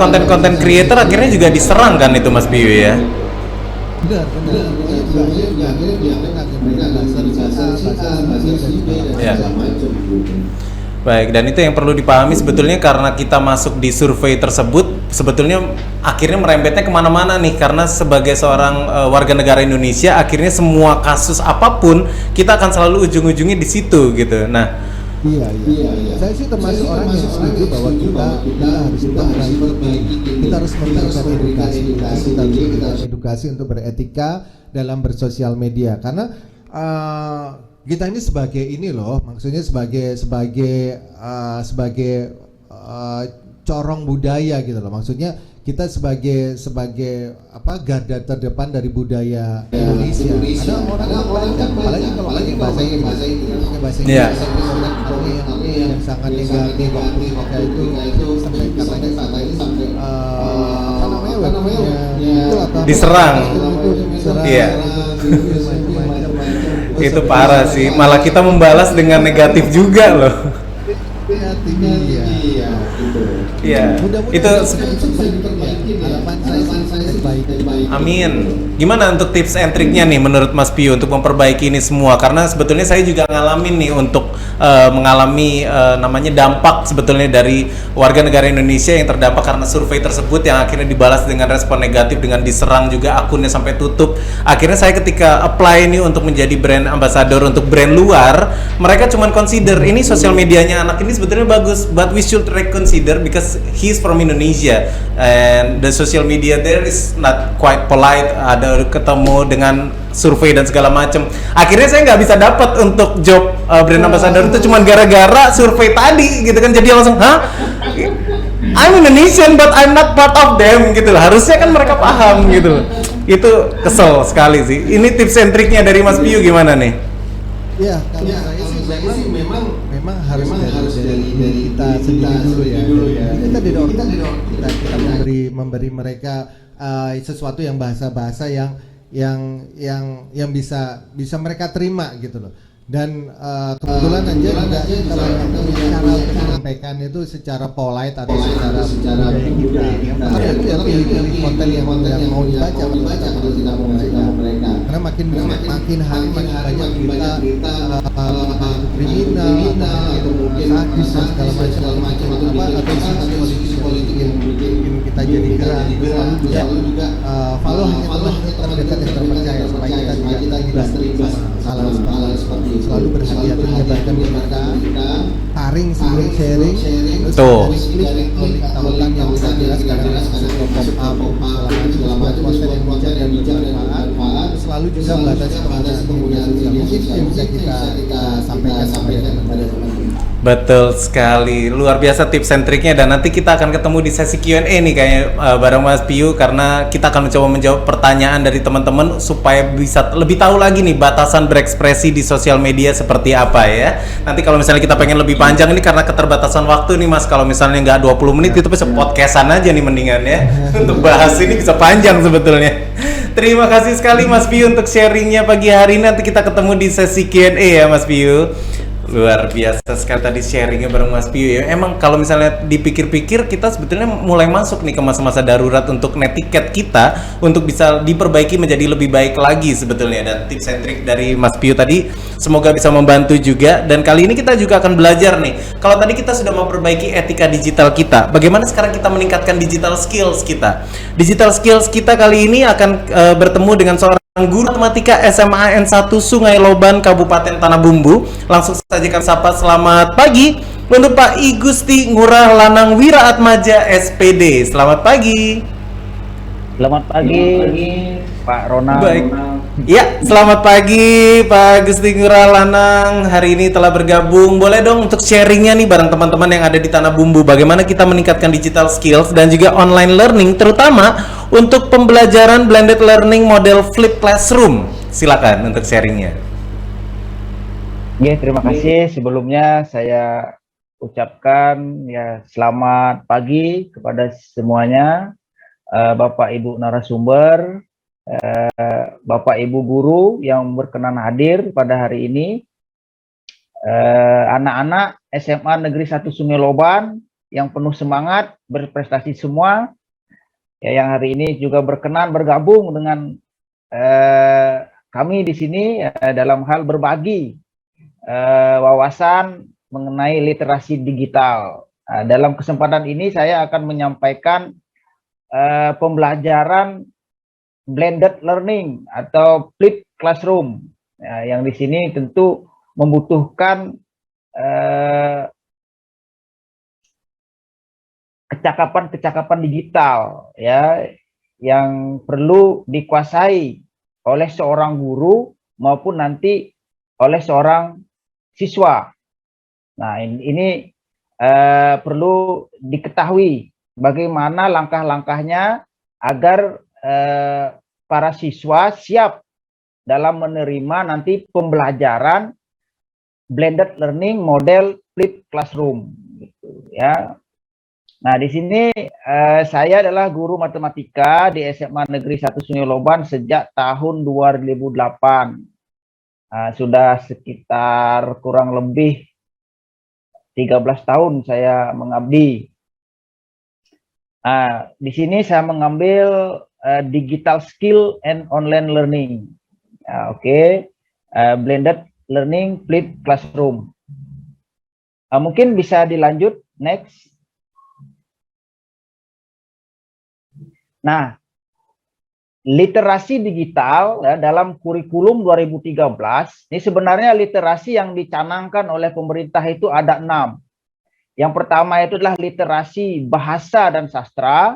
konten-konten creator akhirnya juga diserang kan itu Mas Biu ya. benar. Akhirnya Ya. Baik, dan itu yang perlu dipahami sebetulnya karena kita masuk di survei tersebut sebetulnya akhirnya merembetnya kemana-mana nih, karena sebagai seorang warga negara Indonesia akhirnya semua kasus apapun kita akan selalu ujung-ujungnya di situ gitu. Nah, Iya. Saya sih termasuk orang yang setuju bahwa kita harus kita harus memberikan edukasi, kita harus edukasi untuk beretika dalam bersosial media, karena kita ini sebagai ini loh, maksudnya sebagai corong budaya gitu loh, maksudnya kita sebagai garda terdepan dari budaya Indonesia. Karena orang kan apalagi kalau pakai bahasa Inggris yang sangat negatif waktu mereka itu sampai katanya diserang. Iya. Itu parah sih. Malah kita membalas dengan negatif juga loh. Iya. Itu amin. Gimana untuk tips and triknya nih menurut Mas Pio untuk memperbaiki ini semua? Karena sebetulnya saya juga ngalamin nih untuk mengalami namanya dampak sebetulnya dari warga negara Indonesia yang terdampak karena survei tersebut yang akhirnya dibalas dengan respon negatif, dengan diserang juga akunnya sampai tutup. Akhirnya saya ketika apply nih untuk menjadi brand ambassador untuk brand luar, mereka cuman consider ini sosial medianya anak ini sebetulnya bagus, but we should reconsider because he's from Indonesia and the social media there is not quite polite. Ada ketemu dengan survei dan segala macam. Akhirnya saya nggak bisa dapat untuk job brand ambassador itu cuman gara-gara survei tadi gitu kan. Jadi langsung, I'm Indonesian but I'm not part of them gitu loh. Harusnya kan mereka paham gitu loh. Itu kesel sekali sih. Ini tips and triknya dari Mas Piu gimana nih? Ya, kalau saya sih memang harus dari kita sendiri dulu ya. Kita didorong kita memberi mereka sesuatu yang bahasa yang bisa mereka terima gitu loh. Dan kebetulan aja kita cara menyampaikan itu secara polite atau secara budaya kita. Itu ya pilih konten yang mau dibaca atau tidak mau mereka. Karena makin hari makin banyak kita kriminal atau mungkin sadis dan segala macam atau isu politik yang bikin kita jadi gerah. Selalu juga follow hanya teman dekat yang terpercaya supaya kita tidak terlibat hal seperti itu. Selalu bersedia menyebarkan mereka, taring sebelum sharing, terus klik tamukan yang kira-kira sekarang pop up segala macam konten yang bijak dan bermanfaat. Selalu juga membatasi penggunaan media sosial mungkin yang bisa kita sampaikan kepada teman-teman. Betul sekali, luar biasa tips and triknya, dan nanti kita akan ketemu di sesi Q&A nih kayaknya bareng Mas Piu, karena kita akan mencoba menjawab pertanyaan dari teman-teman supaya bisa lebih tahu lagi nih batasan berekspresi di sosial media seperti apa ya. Nanti kalau misalnya kita pengen lebih panjang ini karena keterbatasan waktu nih Mas, kalau misalnya nggak 20 menit itu bisa podcastan aja nih mendingan ya. Untuk bahas ini bisa panjang sebetulnya. Terima kasih sekali Mas Piu untuk sharingnya pagi hari ini. Nanti kita ketemu di sesi Q&A ya Mas Piu. Luar biasa sekali tadi sharingnya bareng Mas Piu ya. Emang kalau misalnya dipikir-pikir kita sebetulnya mulai masuk nih ke masa-masa darurat untuk netiquette kita untuk bisa diperbaiki menjadi lebih baik lagi sebetulnya. Dan tips and trick dari Mas Piu tadi semoga bisa membantu juga. Dan kali ini kita juga akan belajar nih, kalau tadi kita sudah memperbaiki etika digital kita, bagaimana sekarang kita meningkatkan digital skills kita. Digital skills kita kali ini akan bertemu dengan seorang guru matematika SMA N1 Sungai Loban Kabupaten Tanah Bumbu. Langsung saja kami sapa, selamat pagi untuk Pak I Gusti Ngurah Lanang Wira Atmaja SPD. Selamat pagi. Selamat pagi, Pak Ronald. Baik. Ya, selamat pagi Pak Gusti Ngurah Lanang. Hari ini telah bergabung. Boleh dong untuk sharingnya nih bareng teman-teman yang ada di Tanah Bumbu, bagaimana kita meningkatkan digital skills dan juga online learning, terutama untuk pembelajaran blended learning model flip classroom. Silakan untuk sharingnya. Ya, terima kasih. Sebelumnya saya ucapkan ya selamat pagi kepada semuanya, Bapak Ibu narasumber, Bapak Ibu guru yang berkenan hadir pada hari ini, anak-anak SMA Negeri 1 Sungai Loban yang penuh semangat, berprestasi semua, ya, yang hari ini juga berkenan bergabung dengan kami di sini dalam hal berbagi wawasan mengenai literasi digital. Dalam kesempatan ini saya akan menyampaikan pembelajaran blended learning atau flip classroom, yang di sini tentu membutuhkan kecakapan-kecakapan digital, ya, yang perlu dikuasai oleh seorang guru maupun nanti oleh seorang siswa. Nah, ini perlu diketahui bagaimana langkah-langkahnya agar para siswa siap dalam menerima nanti pembelajaran blended learning model flip classroom, gitu, ya. Nah, di sini saya adalah guru matematika di SMA Negeri 1 Sungai Loban sejak tahun 2008. Sudah sekitar kurang lebih 13 tahun saya mengabdi. Di sini saya mengambil digital skill and online learning. Oke. Blended learning flip classroom. Mungkin bisa dilanjut next. Nah, literasi digital ya, dalam kurikulum 2013, ini sebenarnya literasi yang dicanangkan oleh pemerintah itu ada 6. Yang pertama itu adalah literasi bahasa dan sastra,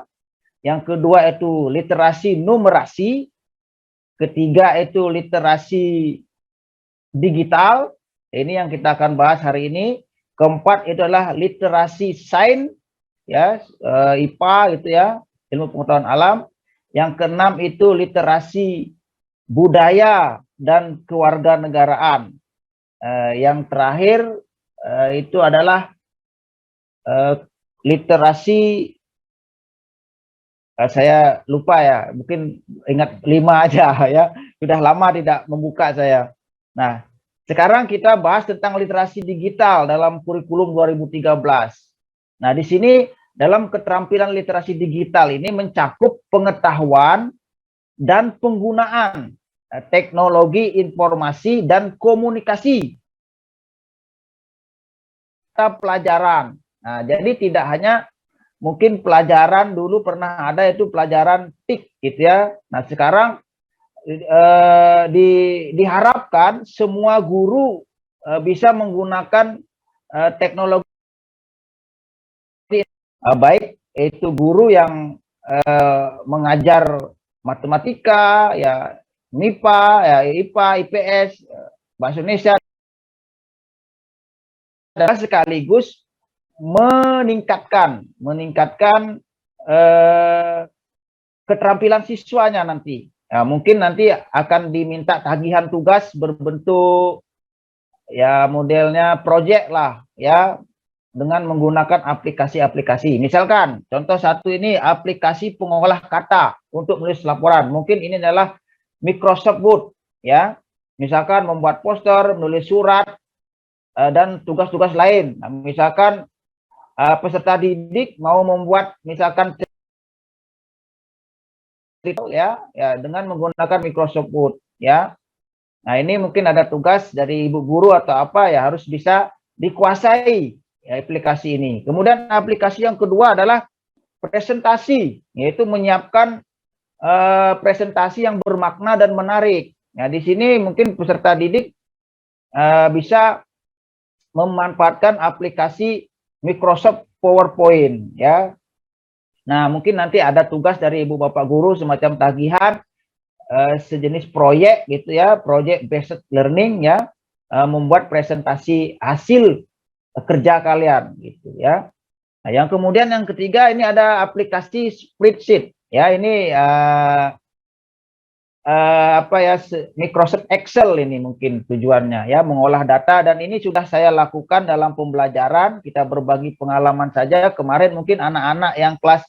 yang kedua itu literasi numerasi, ketiga itu literasi digital, ini yang kita akan bahas hari ini, keempat itu adalah literasi sains, ya, IPA gitu ya, ilmu pengetahuan alam. Yang keenam itu literasi budaya dan kewarganegaraan. Yang terakhir itu adalah literasi, saya lupa ya, mungkin ingat 5 aja ya, sudah lama tidak membuka saya. Nah, sekarang kita bahas tentang literasi digital dalam kurikulum 2013. Nah, di sini dalam keterampilan literasi digital ini mencakup pengetahuan dan penggunaan teknologi informasi dan komunikasi pelajaran. Nah, jadi tidak hanya mungkin pelajaran dulu pernah ada itu pelajaran TIK gitu ya. Nah, sekarang diharapkan semua guru bisa menggunakan teknologi, baik itu guru yang mengajar matematika, ya MIPA, ya IPA, IPS, bahasa Indonesia, dan sekaligus meningkatkan keterampilan siswanya nanti. Ya, mungkin nanti akan diminta tagihan tugas berbentuk ya modelnya proyek lah ya, dengan menggunakan aplikasi-aplikasi. Misalkan contoh satu ini aplikasi pengolah kata untuk menulis laporan. Mungkin ini adalah Microsoft Word ya. Misalkan membuat poster, menulis surat dan tugas-tugas lain. Nah, misalkan peserta didik mau membuat misalkan ya dengan menggunakan Microsoft Word ya. Nah, ini mungkin ada tugas dari ibu guru atau apa ya, harus bisa dikuasai ya, aplikasi ini. Kemudian aplikasi yang kedua adalah presentasi, yaitu menyiapkan presentasi yang bermakna dan menarik. Nah, di sini mungkin peserta didik bisa memanfaatkan aplikasi Microsoft PowerPoint ya. Nah, mungkin nanti ada tugas dari ibu bapak guru semacam tagihan sejenis proyek gitu ya, project based learning ya, membuat presentasi hasil kerja kalian gitu ya. Nah, yang kemudian yang ketiga ini ada aplikasi spreadsheet ya, ini Microsoft Excel ini mungkin tujuannya ya, mengolah data, dan ini sudah saya lakukan dalam pembelajaran. Kita berbagi pengalaman saja. Kemarin mungkin anak-anak yang kelas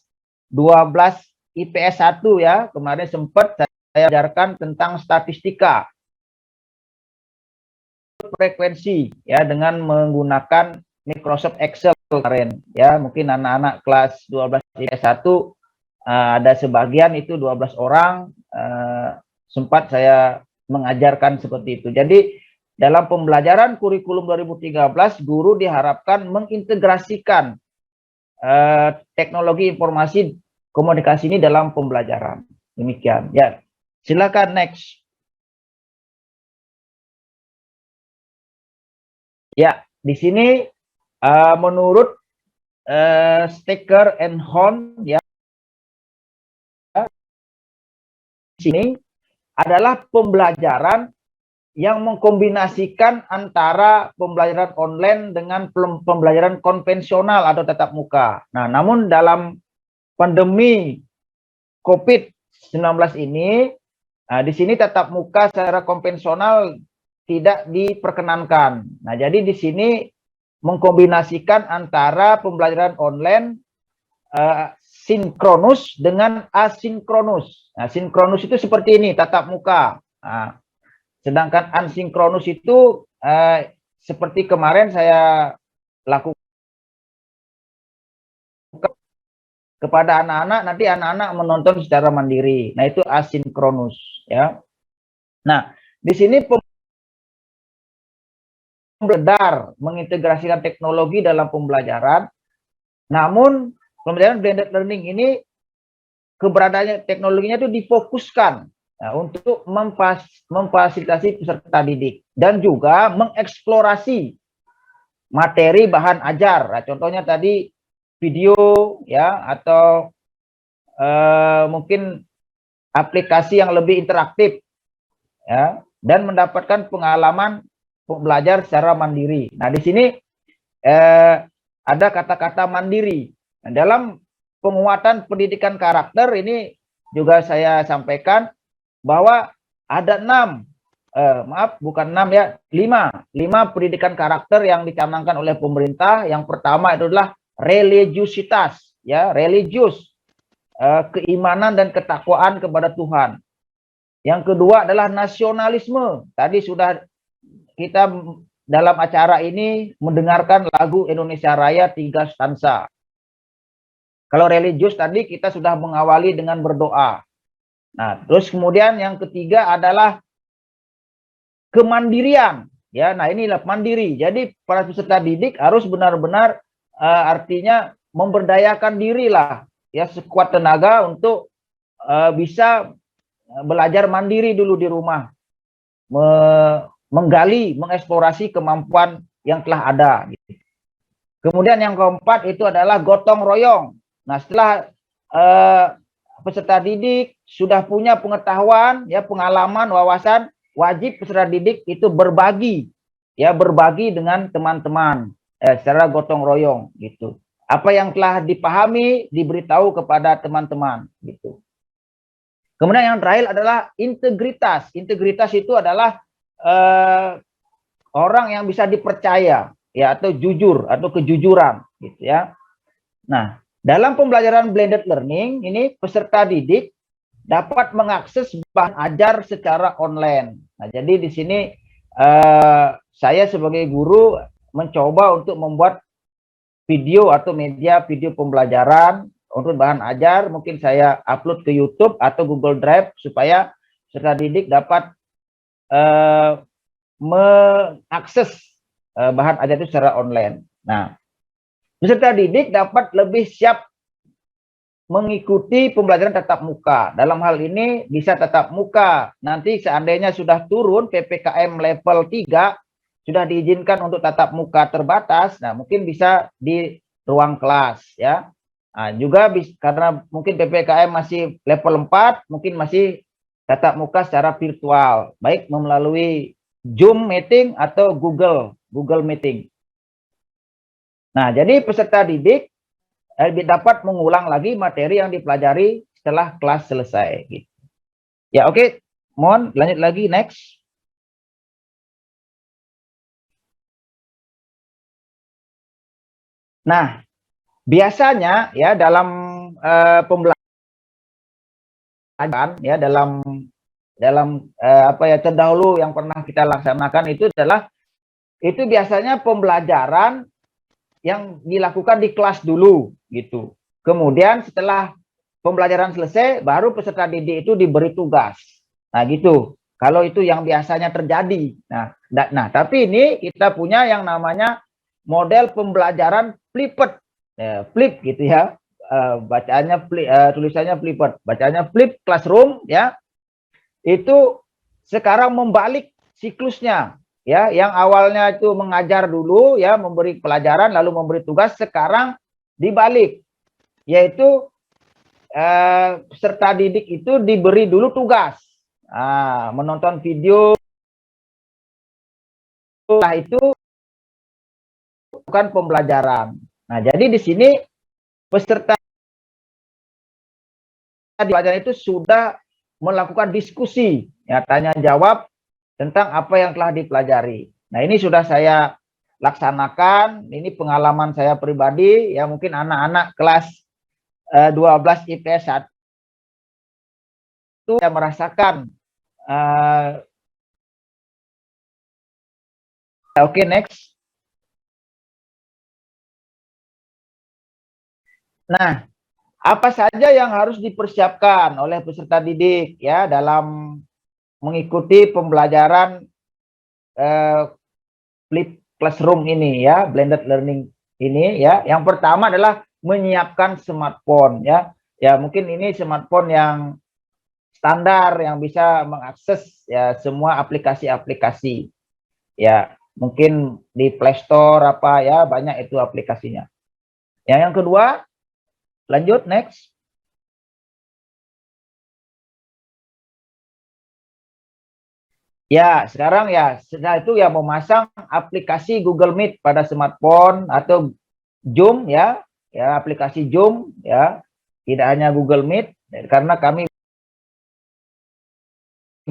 12 IPS 1 ya, kemarin sempat saya ajarkan tentang statistika frekuensi ya dengan menggunakan Microsoft Excel kemarin ya. Mungkin anak-anak kelas 12 IPS 1 ada sebagian itu 12 orang sempat saya mengajarkan seperti itu. Jadi dalam pembelajaran kurikulum 2013, guru diharapkan mengintegrasikan teknologi informasi komunikasi ini dalam pembelajaran. Demikian. Ya, silakan next. Ya, di sini menurut Stecker and Horn ya, di sini adalah pembelajaran yang mengkombinasikan antara pembelajaran online dengan pembelajaran konvensional atau tatap muka. Nah, namun dalam pandemi COVID-19 ini, di sini tatap muka secara konvensional tidak diperkenankan. Nah, jadi di sini mengkombinasikan antara pembelajaran online sinkronus dengan asinkronus. Nah, sinkronus itu seperti ini, tatap muka. Nah, sedangkan asinkronus itu seperti kemarin saya lakukan kepada anak-anak, nanti anak-anak menonton secara mandiri. Nah, itu asinkronus ya. Nah, di sini beredar mengintegrasikan teknologi dalam pembelajaran. Namun pembelajaran blended learning ini keberadaannya teknologinya itu difokuskan untuk memfasilitasi peserta didik dan juga mengeksplorasi materi bahan ajar. Nah, contohnya tadi video ya, atau mungkin aplikasi yang lebih interaktif ya, dan mendapatkan pengalaman belajar secara mandiri. Nah, di sini ada kata-kata mandiri. Nah, dalam penguatan pendidikan karakter ini juga saya sampaikan bahwa ada 5 pendidikan karakter yang dicanangkan oleh pemerintah. Yang pertama itu adalah religiusitas, ya, religius, keimanan dan ketakwaan kepada Tuhan. Yang kedua adalah nasionalisme. Tadi sudah kita dalam acara ini mendengarkan lagu Indonesia Raya 3 stansa. Kalau religius tadi kita sudah mengawali dengan berdoa. Nah, terus kemudian yang ketiga adalah kemandirian. Ya, nah inilah mandiri. Jadi para peserta didik harus benar-benar artinya memberdayakan diri lah, ya, sekuat tenaga untuk bisa belajar mandiri dulu di rumah, menggali, mengeksplorasi kemampuan yang telah ada. Gitu. Kemudian yang keempat itu adalah gotong royong. Nah, setelah peserta didik sudah punya pengetahuan, ya, pengalaman, wawasan, wajib peserta didik itu berbagi, ya, berbagi dengan teman-teman secara gotong royong, gitu. Apa yang telah dipahami diberitahu kepada teman-teman, gitu. Kemudian yang terakhir adalah integritas. Integritas itu adalah orang yang bisa dipercaya, ya, atau jujur atau kejujuran, gitu ya. Nah, dalam pembelajaran blended learning ini peserta didik dapat mengakses bahan ajar secara online. Nah, jadi di sini saya sebagai guru mencoba untuk membuat video atau media video pembelajaran untuk bahan ajar. Mungkin saya upload ke YouTube atau Google Drive supaya peserta didik dapat mengakses bahan ajar itu secara online. Nah, peserta didik dapat lebih siap mengikuti pembelajaran tatap muka. Dalam hal ini bisa tatap muka. Nanti seandainya sudah turun PPKM level 3, sudah diizinkan untuk tatap muka terbatas, nah mungkin bisa di ruang kelas, ya. Nah, juga karena mungkin PPKM masih level 4, mungkin masih tatap muka secara virtual, baik melalui Zoom meeting atau Google Meeting. Nah, jadi peserta didik dapat mengulang lagi materi yang dipelajari setelah kelas selesai. Gitu. Ya, oke. Mohon lanjut lagi, next. Nah, biasanya ya dalam pembelajaran ya dalam apa ya terdahulu yang pernah kita laksanakan itu adalah itu biasanya pembelajaran yang dilakukan di kelas dulu gitu. Kemudian setelah pembelajaran selesai baru peserta didik itu diberi tugas. Nah, gitu. Kalau itu yang biasanya terjadi. Nah, tapi ini kita punya yang namanya model pembelajaran flipped. Flip gitu ya. Bacaannya tulisannya flipped. Bacanya flip classroom ya. Itu sekarang membalik siklusnya. Ya, yang awalnya itu mengajar dulu ya, memberi pelajaran lalu memberi tugas, sekarang dibalik, yaitu peserta didik itu diberi dulu tugas, menonton video, setelah itu bukan pembelajaran. Nah, jadi di sini peserta pelajaran itu sudah melakukan diskusi, ya, tanya jawab tentang apa yang telah dipelajari. Nah, ini sudah saya laksanakan, ini pengalaman saya pribadi, ya mungkin anak-anak kelas 12 IPS 1 itu saya merasakan. Oke, next. Nah, apa saja yang harus dipersiapkan oleh peserta didik ya dalam mengikuti pembelajaran flip classroom ini ya, blended learning ini ya. Yang pertama adalah menyiapkan smartphone ya. Ya, mungkin ini smartphone yang standar yang bisa mengakses ya semua aplikasi-aplikasi. Ya, mungkin di Play Store apa ya, banyak itu aplikasinya. Yang kedua, lanjut next. Ya, sekarang ya setelah itu ya memasang aplikasi Google Meet pada smartphone atau Zoom ya, aplikasi Zoom ya. Tidak hanya Google Meet, karena kami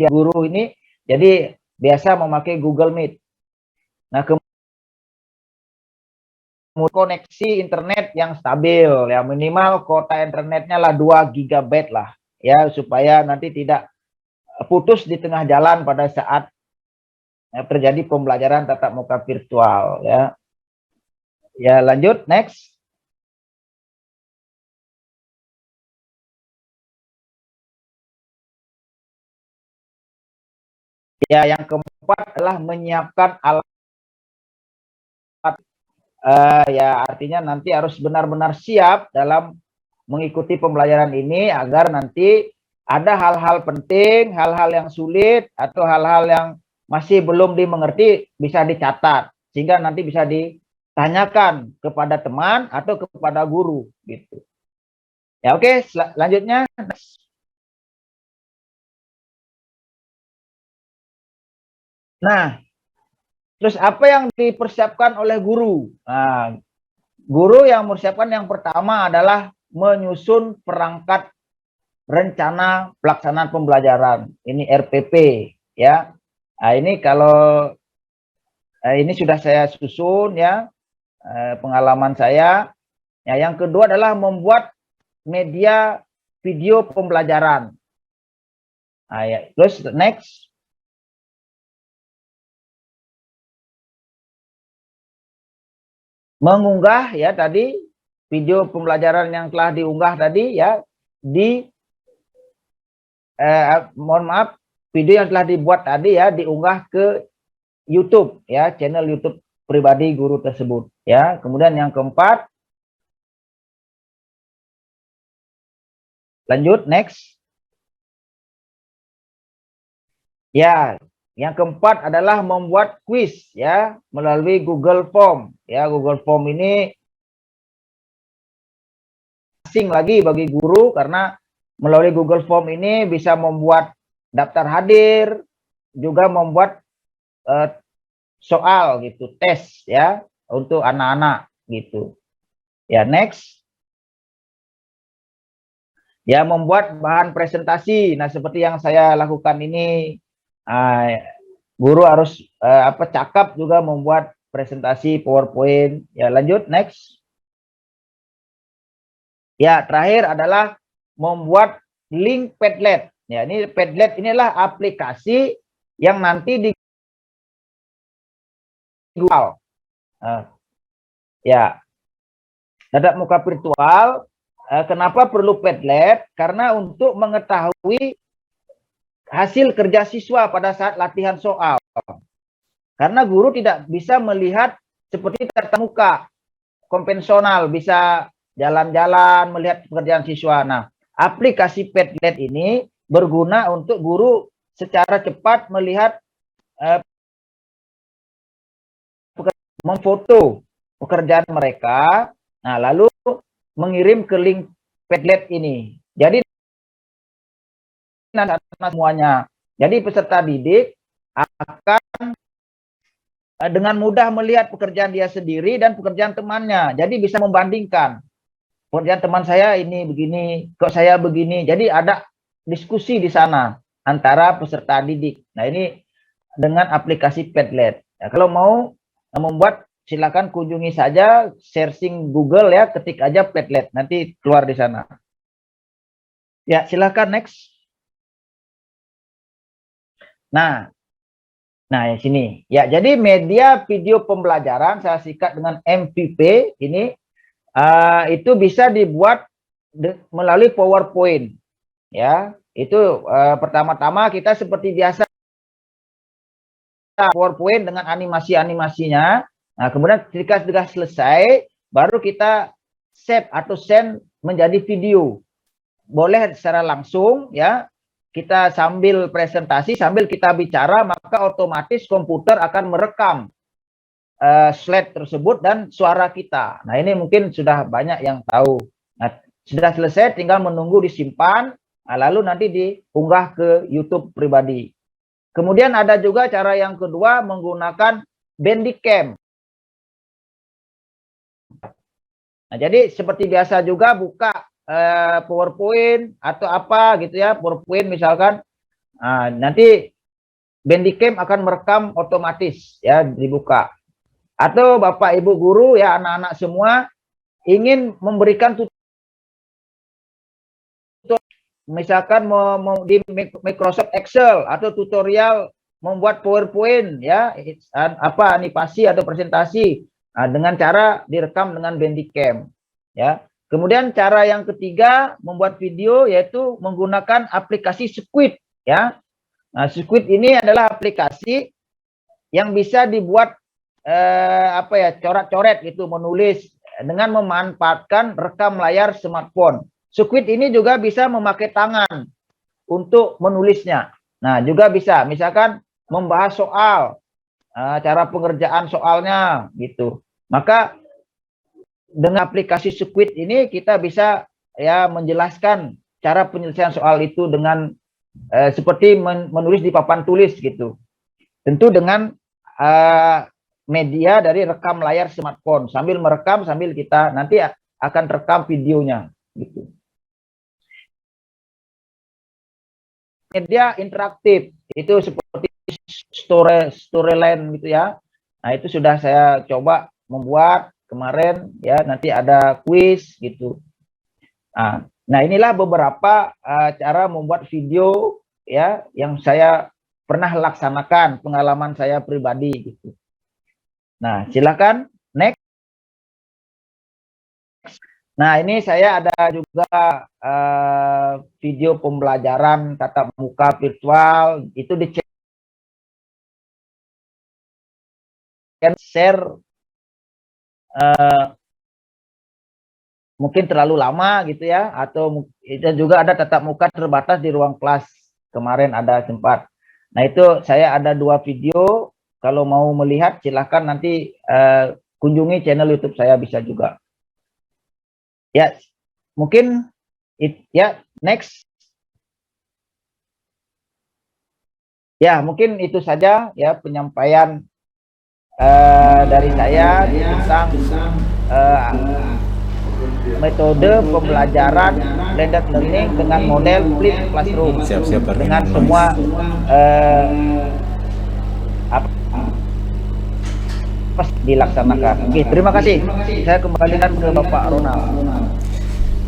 guru ini jadi biasa memakai Google Meet. Nah, kemudian koneksi internet yang stabil ya, minimal kuota internetnya lah 2 GB lah ya, supaya nanti tidak putus di tengah jalan pada saat terjadi pembelajaran tatap muka virtual ya. Ya, lanjut next. Ya, yang keempat adalah menyiapkan alat ya, artinya nanti harus benar-benar siap dalam mengikuti pembelajaran ini agar nanti ada hal-hal penting, hal-hal yang sulit atau hal-hal yang masih belum dimengerti bisa dicatat sehingga nanti bisa ditanyakan kepada teman atau kepada guru gitu. Ya, oke, selanjutnya. Nah, terus apa yang dipersiapkan oleh guru? Nah, guru yang mempersiapkan yang pertama adalah menyusun perangkat rencana pelaksanaan pembelajaran. Ini RPP ya. Nah, ini kalau ini sudah saya susun ya, pengalaman saya. Ya, yang kedua adalah membuat media video pembelajaran. Nah, ya. Terus next. Mengunggah ya tadi video pembelajaran yang telah diunggah tadi ya di mohon maaf, video yang telah dibuat tadi ya diunggah ke YouTube ya, channel YouTube pribadi guru tersebut ya. Kemudian yang keempat, lanjut next. Ya, yang keempat adalah membuat kuis ya melalui Google Form ya. Google Form ini asing lagi bagi guru karena melalui Google Form ini bisa membuat daftar hadir, juga membuat soal gitu, tes ya untuk anak-anak gitu. Ya, next. Ya, membuat bahan presentasi. Nah, seperti yang saya lakukan ini, guru harus cakap juga membuat presentasi PowerPoint. Ya, lanjut next. Ya, terakhir adalah membuat link Padlet. Ya, ini Padlet inilah aplikasi yang nanti di Google. Ya, tatap muka virtual. Kenapa perlu Padlet? Karena untuk mengetahui hasil kerja siswa pada saat latihan soal. Karena guru tidak bisa melihat seperti tatap muka konvensional, bisa jalan-jalan melihat pekerjaan siswa. Nah, aplikasi Padlet ini berguna untuk guru secara cepat melihat memfoto pekerjaan mereka. Nah, lalu mengirim ke link Padlet ini. Jadi semuanya. Jadi peserta didik akan dengan mudah melihat pekerjaan dia sendiri dan pekerjaan temannya. Jadi bisa membandingkan. Pekerjaan teman saya ini begini, kok saya begini. Jadi ada diskusi di sana antara peserta didik. Nah, ini dengan aplikasi Padlet. Nah, kalau mau membuat, silakan kunjungi saja, searching Google ya, ketik aja Padlet, nanti keluar di sana. Ya, silakan next. Nah, di sini. Ya, jadi media video pembelajaran saya sikat dengan MVP ini itu bisa dibuat melalui PowerPoint. Ya, itu pertama-tama kita seperti biasa PowerPoint dengan animasi-animasinya. Nah, kemudian ketika sudah selesai, baru kita save atau send menjadi video. Boleh secara langsung ya, kita sambil presentasi, sambil kita bicara, maka otomatis komputer akan merekam slide tersebut dan suara kita. Nah, ini mungkin sudah banyak yang tahu. Nah, sudah selesai, tinggal menunggu disimpan, lalu nanti diunggah ke YouTube pribadi. Kemudian ada juga cara yang kedua menggunakan Bandicam. Nah, jadi seperti biasa juga buka PowerPoint atau apa gitu ya, PowerPoint misalkan, nanti Bandicam akan merekam otomatis ya, dibuka. Atau Bapak Ibu guru ya, anak-anak semua ingin memberikan tutorial, misalkan di Microsoft Excel atau tutorial membuat PowerPoint ya, animasi atau presentasi, dengan cara direkam dengan Bandicam ya. Kemudian cara yang ketiga membuat video yaitu menggunakan aplikasi Squid ya. Nah, Squid ini adalah aplikasi yang bisa dibuat coret-coret gitu, menulis dengan memanfaatkan rekam layar smartphone. Squid ini juga bisa memakai tangan untuk menulisnya. Nah, juga bisa misalkan membahas soal, cara pengerjaan soalnya gitu. Maka dengan aplikasi Squid ini kita bisa ya menjelaskan cara penyelesaian soal itu dengan seperti menulis di papan tulis gitu. Tentu dengan media dari rekam layar smartphone, sambil merekam sambil kita nanti akan rekam videonya gitu. Media interaktif itu seperti storyline gitu ya. Nah, itu sudah saya coba membuat kemarin ya, nanti ada kuis gitu. Nah, inilah beberapa cara membuat video ya yang saya pernah laksanakan, pengalaman saya pribadi gitu. Nah, silakan next. Nah, ini saya ada juga video pembelajaran tatap muka virtual, itu di share mungkin terlalu lama gitu ya, atau itu juga ada tatap muka terbatas di ruang kelas, kemarin ada sempat. Nah, itu saya ada 2 video, kalau mau melihat silahkan nanti kunjungi channel YouTube saya, bisa juga ya. Mungkin ya, next ya, mungkin itu saja ya penyampaian dari saya tentang metode pembelajaran blended learning dengan model flip classroom Siap-siap Pak. dengan semua apa dilaksanakan. Oke, terima kasih. Saya kembalikan ke Bapak Ronald.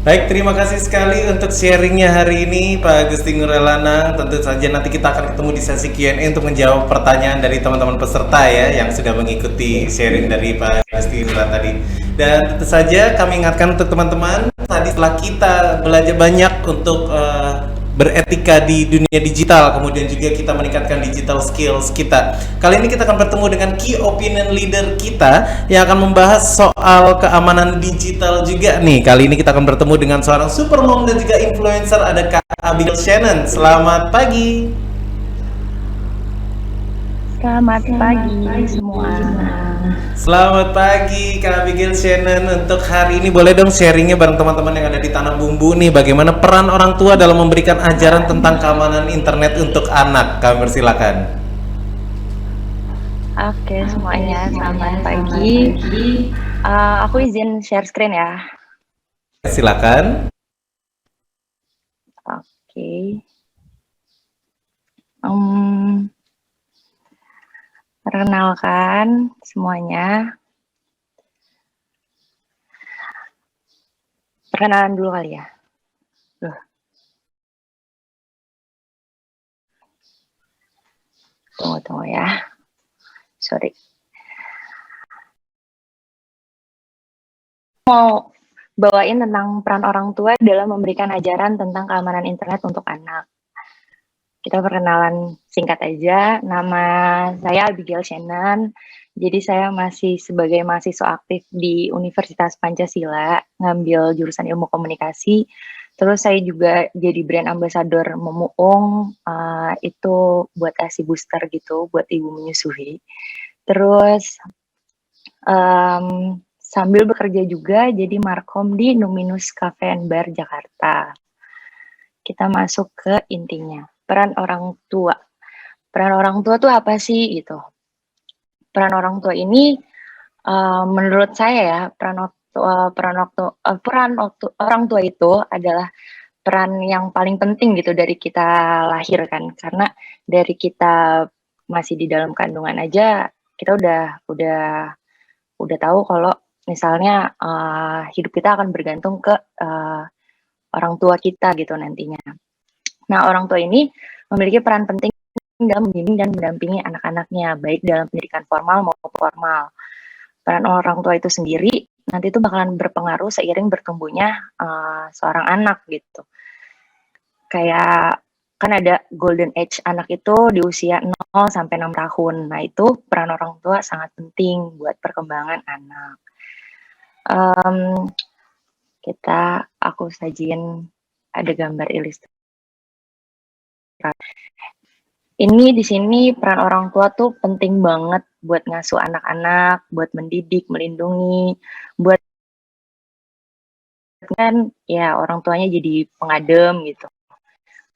Baik, terima kasih sekali untuk sharingnya hari ini Pak Gusti Ngurelana. Tentu saja nanti kita akan ketemu di sesi Q&A untuk menjawab pertanyaan dari teman-teman peserta ya yang sudah mengikuti sharing dari Pak Gusti Ngurelana tadi. Dan tentu saja kami ingatkan untuk teman-teman, tadi setelah kita belajar banyak untuk beretika di dunia digital, kemudian juga kita meningkatkan digital skills kita. Kali ini kita akan bertemu dengan key opinion leader kita yang akan membahas soal keamanan digital juga nih. Kali ini kita akan bertemu dengan seorang supermom dan juga influencer, ada Kak Abigail Shannon. Selamat pagi. Selamat pagi semua. Selamat pagi Kak Abigail Shannon. Untuk hari ini boleh dong sharingnya bareng teman-teman yang ada di Tanah Bumbu nih, bagaimana peran orang tua dalam memberikan ajaran tentang keamanan internet untuk anak. Kami persilakan. Oke semuanya, selamat pagi. Aku izin share screen ya. Silakan. Oke. Perkenalkan semuanya. Perkenalan dulu kali ya. Tunggu ya. Sorry. Mau bawain tentang peran orang tua dalam memberikan ajaran tentang keamanan internet untuk anak. Kita perkenalan singkat aja. Nama saya Abigail Shannon. Jadi saya masih sebagai mahasiswa aktif di Universitas Pancasila, ngambil jurusan ilmu komunikasi. Terus saya juga jadi brand ambassador Memuung, itu buat ASI booster gitu, buat ibu menyusui. Terus sambil bekerja juga jadi markom di Numinus Cafe and Bar Jakarta. Kita masuk ke intinya. Peran orang tua. Peran orang tua tuh apa sih gitu? Peran orang tua ini menurut saya ya, peran orang tua itu adalah peran yang paling penting gitu dari kita lahir kan. Karena dari kita masih di dalam kandungan aja kita udah tahu kalau misalnya hidup kita akan bergantung ke orang tua kita gitu nantinya. Nah, orang tua ini memiliki peran penting dalam membimbing dan mendampingi anak-anaknya, baik dalam pendidikan formal maupun formal. Peran orang tua itu sendiri nanti itu bakalan berpengaruh seiring bertumbuhnya seorang anak gitu. Kayak kan ada golden age anak itu di usia 0 sampai 6 tahun. Nah, itu peran orang tua sangat penting buat perkembangan anak. Aku sajiin ada gambar ilustrasi. Ini di sini peran orang tua tuh penting banget buat ngasuh anak-anak, buat mendidik, melindungi, buat kan ya orang tuanya jadi pengadem gitu.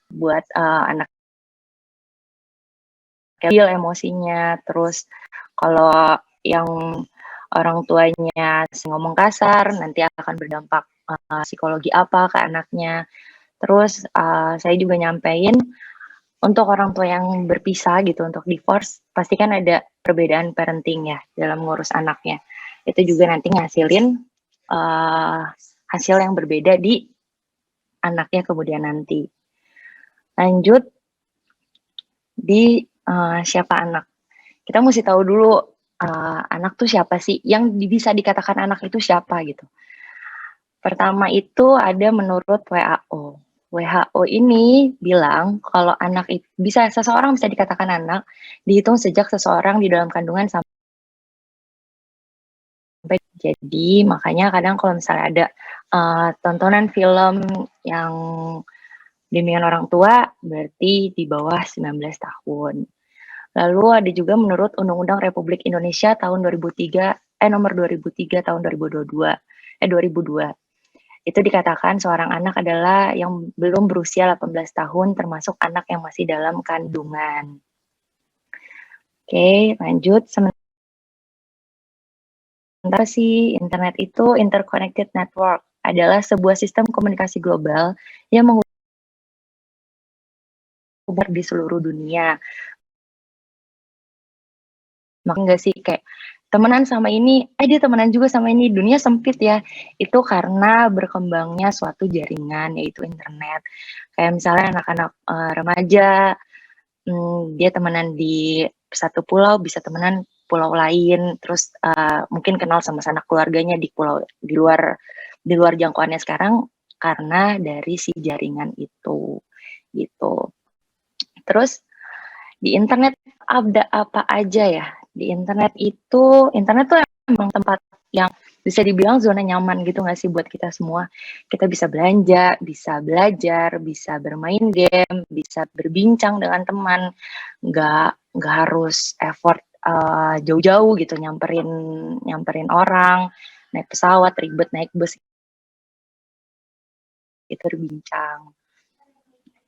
Buat anak kecil emosinya, terus kalau yang orang tuanya ngomong kasar nanti akan berdampak psikologi apa ke anaknya. Terus saya juga nyampein untuk orang tua yang berpisah gitu, untuk divorce, pasti kan ada perbedaan parenting ya dalam ngurus anaknya. Itu juga nanti ngasilin hasil yang berbeda di anaknya kemudian nanti. Lanjut di siapa anak. Kita mesti tahu dulu anak tuh siapa sih, yang bisa dikatakan anak itu siapa gitu. Pertama itu ada menurut WHO. WHO ini bilang kalau anak itu seseorang bisa dikatakan anak dihitung sejak seseorang di dalam kandungan sampai. Jadi makanya kadang kalau misalnya ada tontonan film yang bimbingan orang tua berarti di bawah 19 tahun. Lalu ada juga menurut Undang-Undang Republik Indonesia tahun 2003 nomor 2003 tahun 2002. Itu dikatakan seorang anak adalah yang belum berusia 18 tahun termasuk anak yang masih dalam kandungan. Oke, lanjut. Sementara sih internet itu interconnected network, adalah sebuah sistem komunikasi global yang menghubungkan di seluruh dunia. Maka nggak sih kayak temenan sama ini, dia temenan juga sama ini, dunia sempit ya. Itu karena berkembangnya suatu jaringan yaitu internet. Kayak misalnya anak-anak remaja, dia temenan di satu pulau, bisa temenan pulau lain, terus mungkin kenal sama sanak keluarganya di pulau di luar jangkauannya sekarang karena dari si jaringan itu, gitu. Terus di internet ada apa aja ya? Di internet tuh emang tempat yang bisa dibilang zona nyaman gitu nggak sih buat kita semua. Kita bisa belanja, bisa belajar, bisa bermain game, bisa berbincang dengan teman. Nggak harus effort jauh-jauh gitu nyamperin orang, naik pesawat, ribet naik bus, itu berbincang.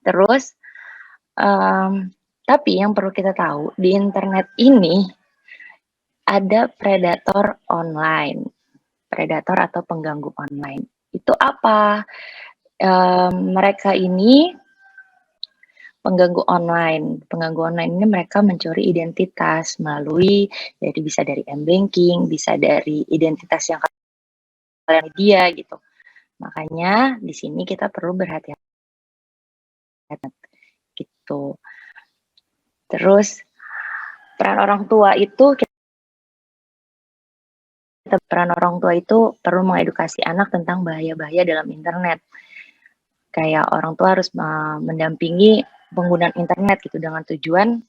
Terus tapi yang perlu kita tahu, di internet ini ada predator online. Predator atau pengganggu online. Itu apa? Mereka ini pengganggu online. Pengganggu online ini mereka mencuri identitas melalui bisa dari m-banking, bisa dari identitas yang kalian media gitu. Makanya di sini kita perlu berhati-hati gitu. Terus peran orang tua itu perlu mengedukasi anak tentang bahaya-bahaya dalam internet. Kayak orang tua harus mendampingi penggunaan internet gitu dengan tujuan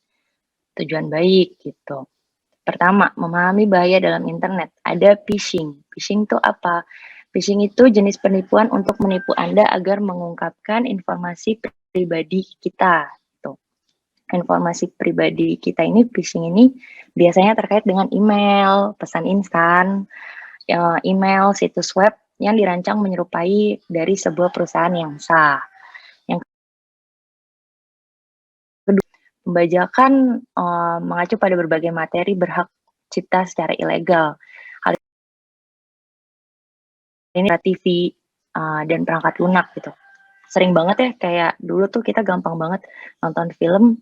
baik gitu. Pertama, memahami bahaya dalam internet. Ada phishing. Phishing itu apa? Phishing itu jenis penipuan untuk menipu Anda agar mengungkapkan informasi pribadi kita. Gitu. Informasi pribadi kita ini, phishing ini biasanya terkait dengan email, pesan instan, email, situs web yang dirancang menyerupai dari sebuah perusahaan yang sah. Yang kedua, pembajakan mengacu pada berbagai materi berhak cipta secara ilegal. Hal ini TV dan perangkat lunak gitu. Sering banget ya, kayak dulu tuh kita gampang banget nonton film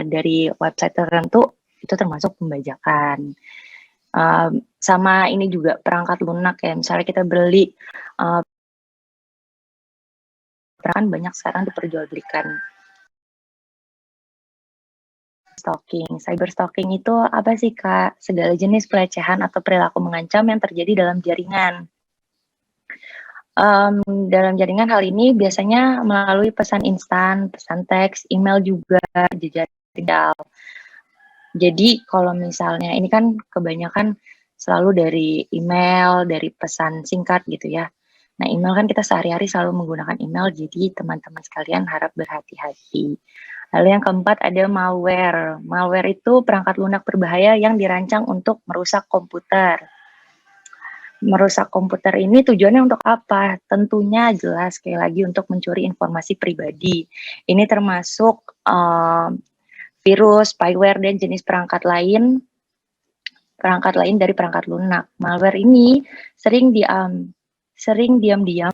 dari website tertentu, itu termasuk pembajakan. Sama ini juga perangkat lunak ya, misalnya kita beli kan banyak sekarang diperjualbelikan. Stalking, cyber stalking itu apa sih Kak? Segala jenis pelecehan atau perilaku mengancam yang terjadi dalam jaringan. Dalam jaringan hal ini biasanya melalui pesan instan, pesan teks, email juga, jejaring digital. Jadi kalau misalnya ini kan kebanyakan selalu dari email, dari pesan singkat gitu ya. Nah, email kan kita sehari-hari selalu menggunakan email, jadi teman-teman sekalian harap berhati-hati. Lalu yang keempat ada malware. Malware itu perangkat lunak berbahaya yang dirancang untuk merusak komputer. Merusak komputer ini tujuannya untuk apa? Tentunya jelas sekali lagi untuk mencuri informasi pribadi. Ini termasuk virus, spyware, dan jenis perangkat lain dari perangkat lunak. Malware ini sering diam-diam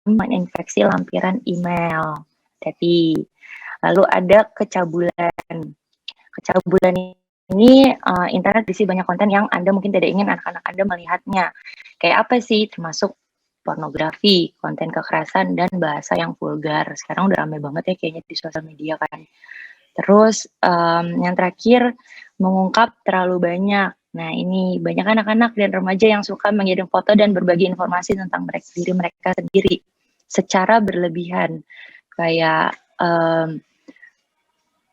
menginfeksi lampiran email. Jadi, lalu ada kecabulan. Kecabulan ini internet berisi banyak konten yang Anda mungkin tidak ingin anak-anak Anda melihatnya. Kayak apa sih? Termasuk pornografi, konten kekerasan, dan bahasa yang vulgar. Sekarang udah ramai banget ya kayaknya di sosial media kan. Terus yang terakhir, mengungkap terlalu banyak. Nah, ini banyak anak-anak dan remaja yang suka mengirim foto dan berbagi informasi tentang diri mereka sendiri secara berlebihan. Kayak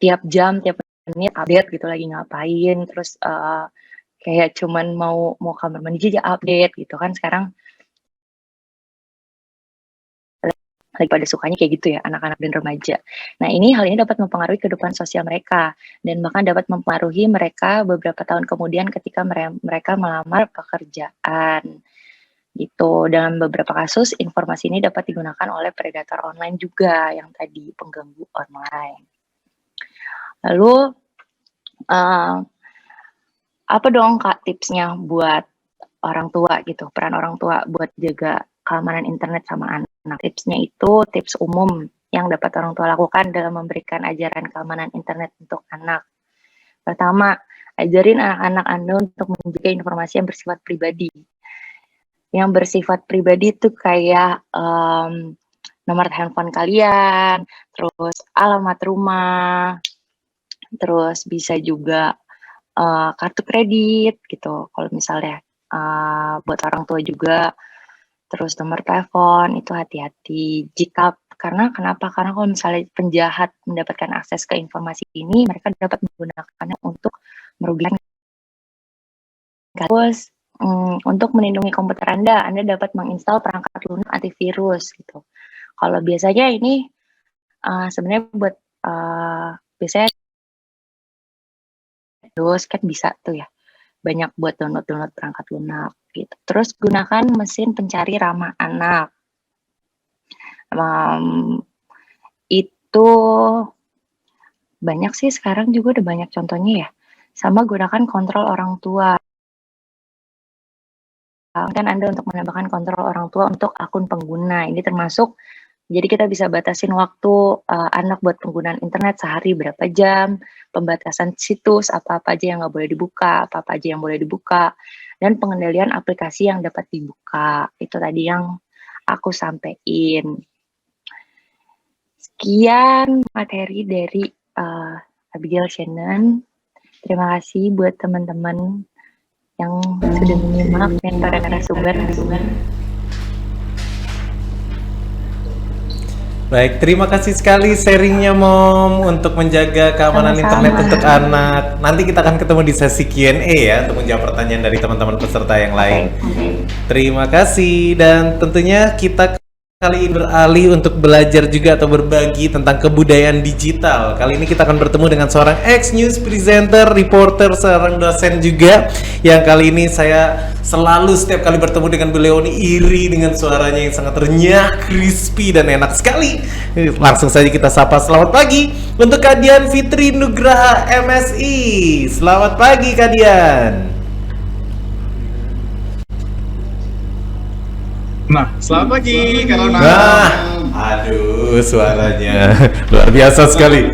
tiap jam, tiap menit update gitu lagi ngapain, terus kayak cuman mau kamar mandi aja update gitu kan. Sekarang lagi pada sukanya kayak gitu ya, anak-anak dan remaja. Nah, hal ini dapat mempengaruhi kehidupan sosial mereka dan bahkan dapat mempengaruhi mereka beberapa tahun kemudian ketika mereka melamar pekerjaan. Gitu. Dalam beberapa kasus, informasi ini dapat digunakan oleh predator online juga, yang tadi pengganggu online. Lalu, apa dong Kak tipsnya buat orang tua gitu, peran orang tua buat jaga keamanan internet sama anak. Tipsnya itu tips umum yang dapat orang tua lakukan dalam memberikan ajaran keamanan internet untuk anak. Pertama, ajarin anak-anak Anda untuk menjaga informasi yang bersifat pribadi. Yang bersifat pribadi itu kayak nomor handphone kalian, terus alamat rumah, terus bisa juga kartu kredit gitu. Kalau misalnya buat orang tua juga, terus nomor telepon itu hati-hati. Karena kenapa? Karena kalau misalnya penjahat mendapatkan akses ke informasi ini, mereka dapat menggunakannya untuk merugikan. Terus untuk melindungi komputer Anda dapat menginstal perangkat lunak antivirus gitu. Kalau biasanya ini sebenarnya buat biasanya terus kan bisa tuh ya, banyak buat download perangkat lunak gitu. Terus gunakan mesin pencari ramah anak. Itu banyak sih sekarang juga udah banyak contohnya ya. Sama gunakan kontrol orang tua. Kan Anda untuk menambahkan kontrol orang tua untuk akun pengguna. Ini termasuk, jadi kita bisa batasin waktu anak buat penggunaan internet sehari berapa jam, pembatasan situs, apa-apa aja yang nggak boleh dibuka, apa-apa aja yang boleh dibuka, dan pengendalian aplikasi yang dapat dibuka. Itu tadi yang aku sampaikan. Sekian materi dari Abigail Shannon. Terima kasih buat teman-teman yang sudah menyimak mentor dan narasumber. Baik, terima kasih sekali sharingnya Mom untuk menjaga keamanan internet untuk anak. Nanti kita akan ketemu di sesi Q&A ya untuk menjawab pertanyaan dari teman-teman peserta yang lain. Terima kasih, dan tentunya kita kali ini beralih untuk belajar juga atau berbagi tentang kebudayaan digital. Kali ini kita akan bertemu dengan seorang ex-news presenter, reporter, seorang dosen juga, yang kali ini saya selalu setiap kali bertemu dengan beliau ini iri dengan suaranya yang sangat renyah, crispy, dan enak sekali. Langsung saja kita sapa. Selamat pagi untuk Kak Dian Fitri Nugraha MSI. Selamat pagi Kak Dian. Nah, selamat pagi Karona. Nah, aduh suaranya luar biasa sekali.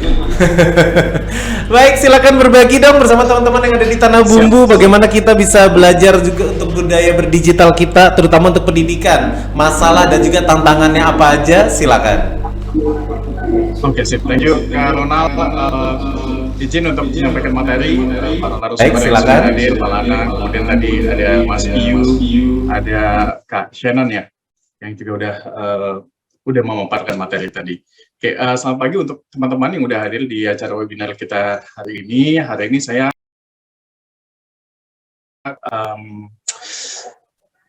Baik, silakan berbagi dong bersama teman-teman yang ada di Tanah Bumbu. Bagaimana kita bisa belajar juga untuk budaya berdigital kita, terutama untuk pendidikan. Masalah dan juga tantangannya apa aja, silakan. Oke, sip. Thank you Kak Ronald. Izin untuk menyampaikan materi para narasumber yang sudah hadir, Pak Lana, kemudian tadi ada Mas Iyu, ada Kak Shannon ya, yang juga udah memaparkan materi tadi. Oke, selamat pagi untuk teman-teman yang udah hadir di acara webinar kita hari ini. Hari ini saya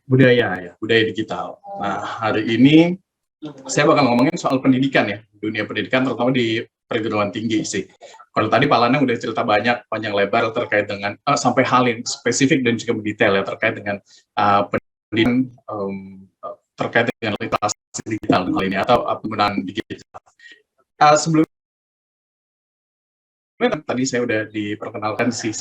budaya digital. Nah, hari ini saya bakal ngomongin soal pendidikan ya, dunia pendidikan terutama di perguruan tinggi sih. Kalau tadi Pak Lana udah cerita banyak, panjang lebar terkait dengan sampai hal yang spesifik dan juga mendetail ya terkait dengan pendidikan terkait dengan literasi digital hal ini atau penggunaan digital. Sebelumnya tadi saya udah diperkenalkan sih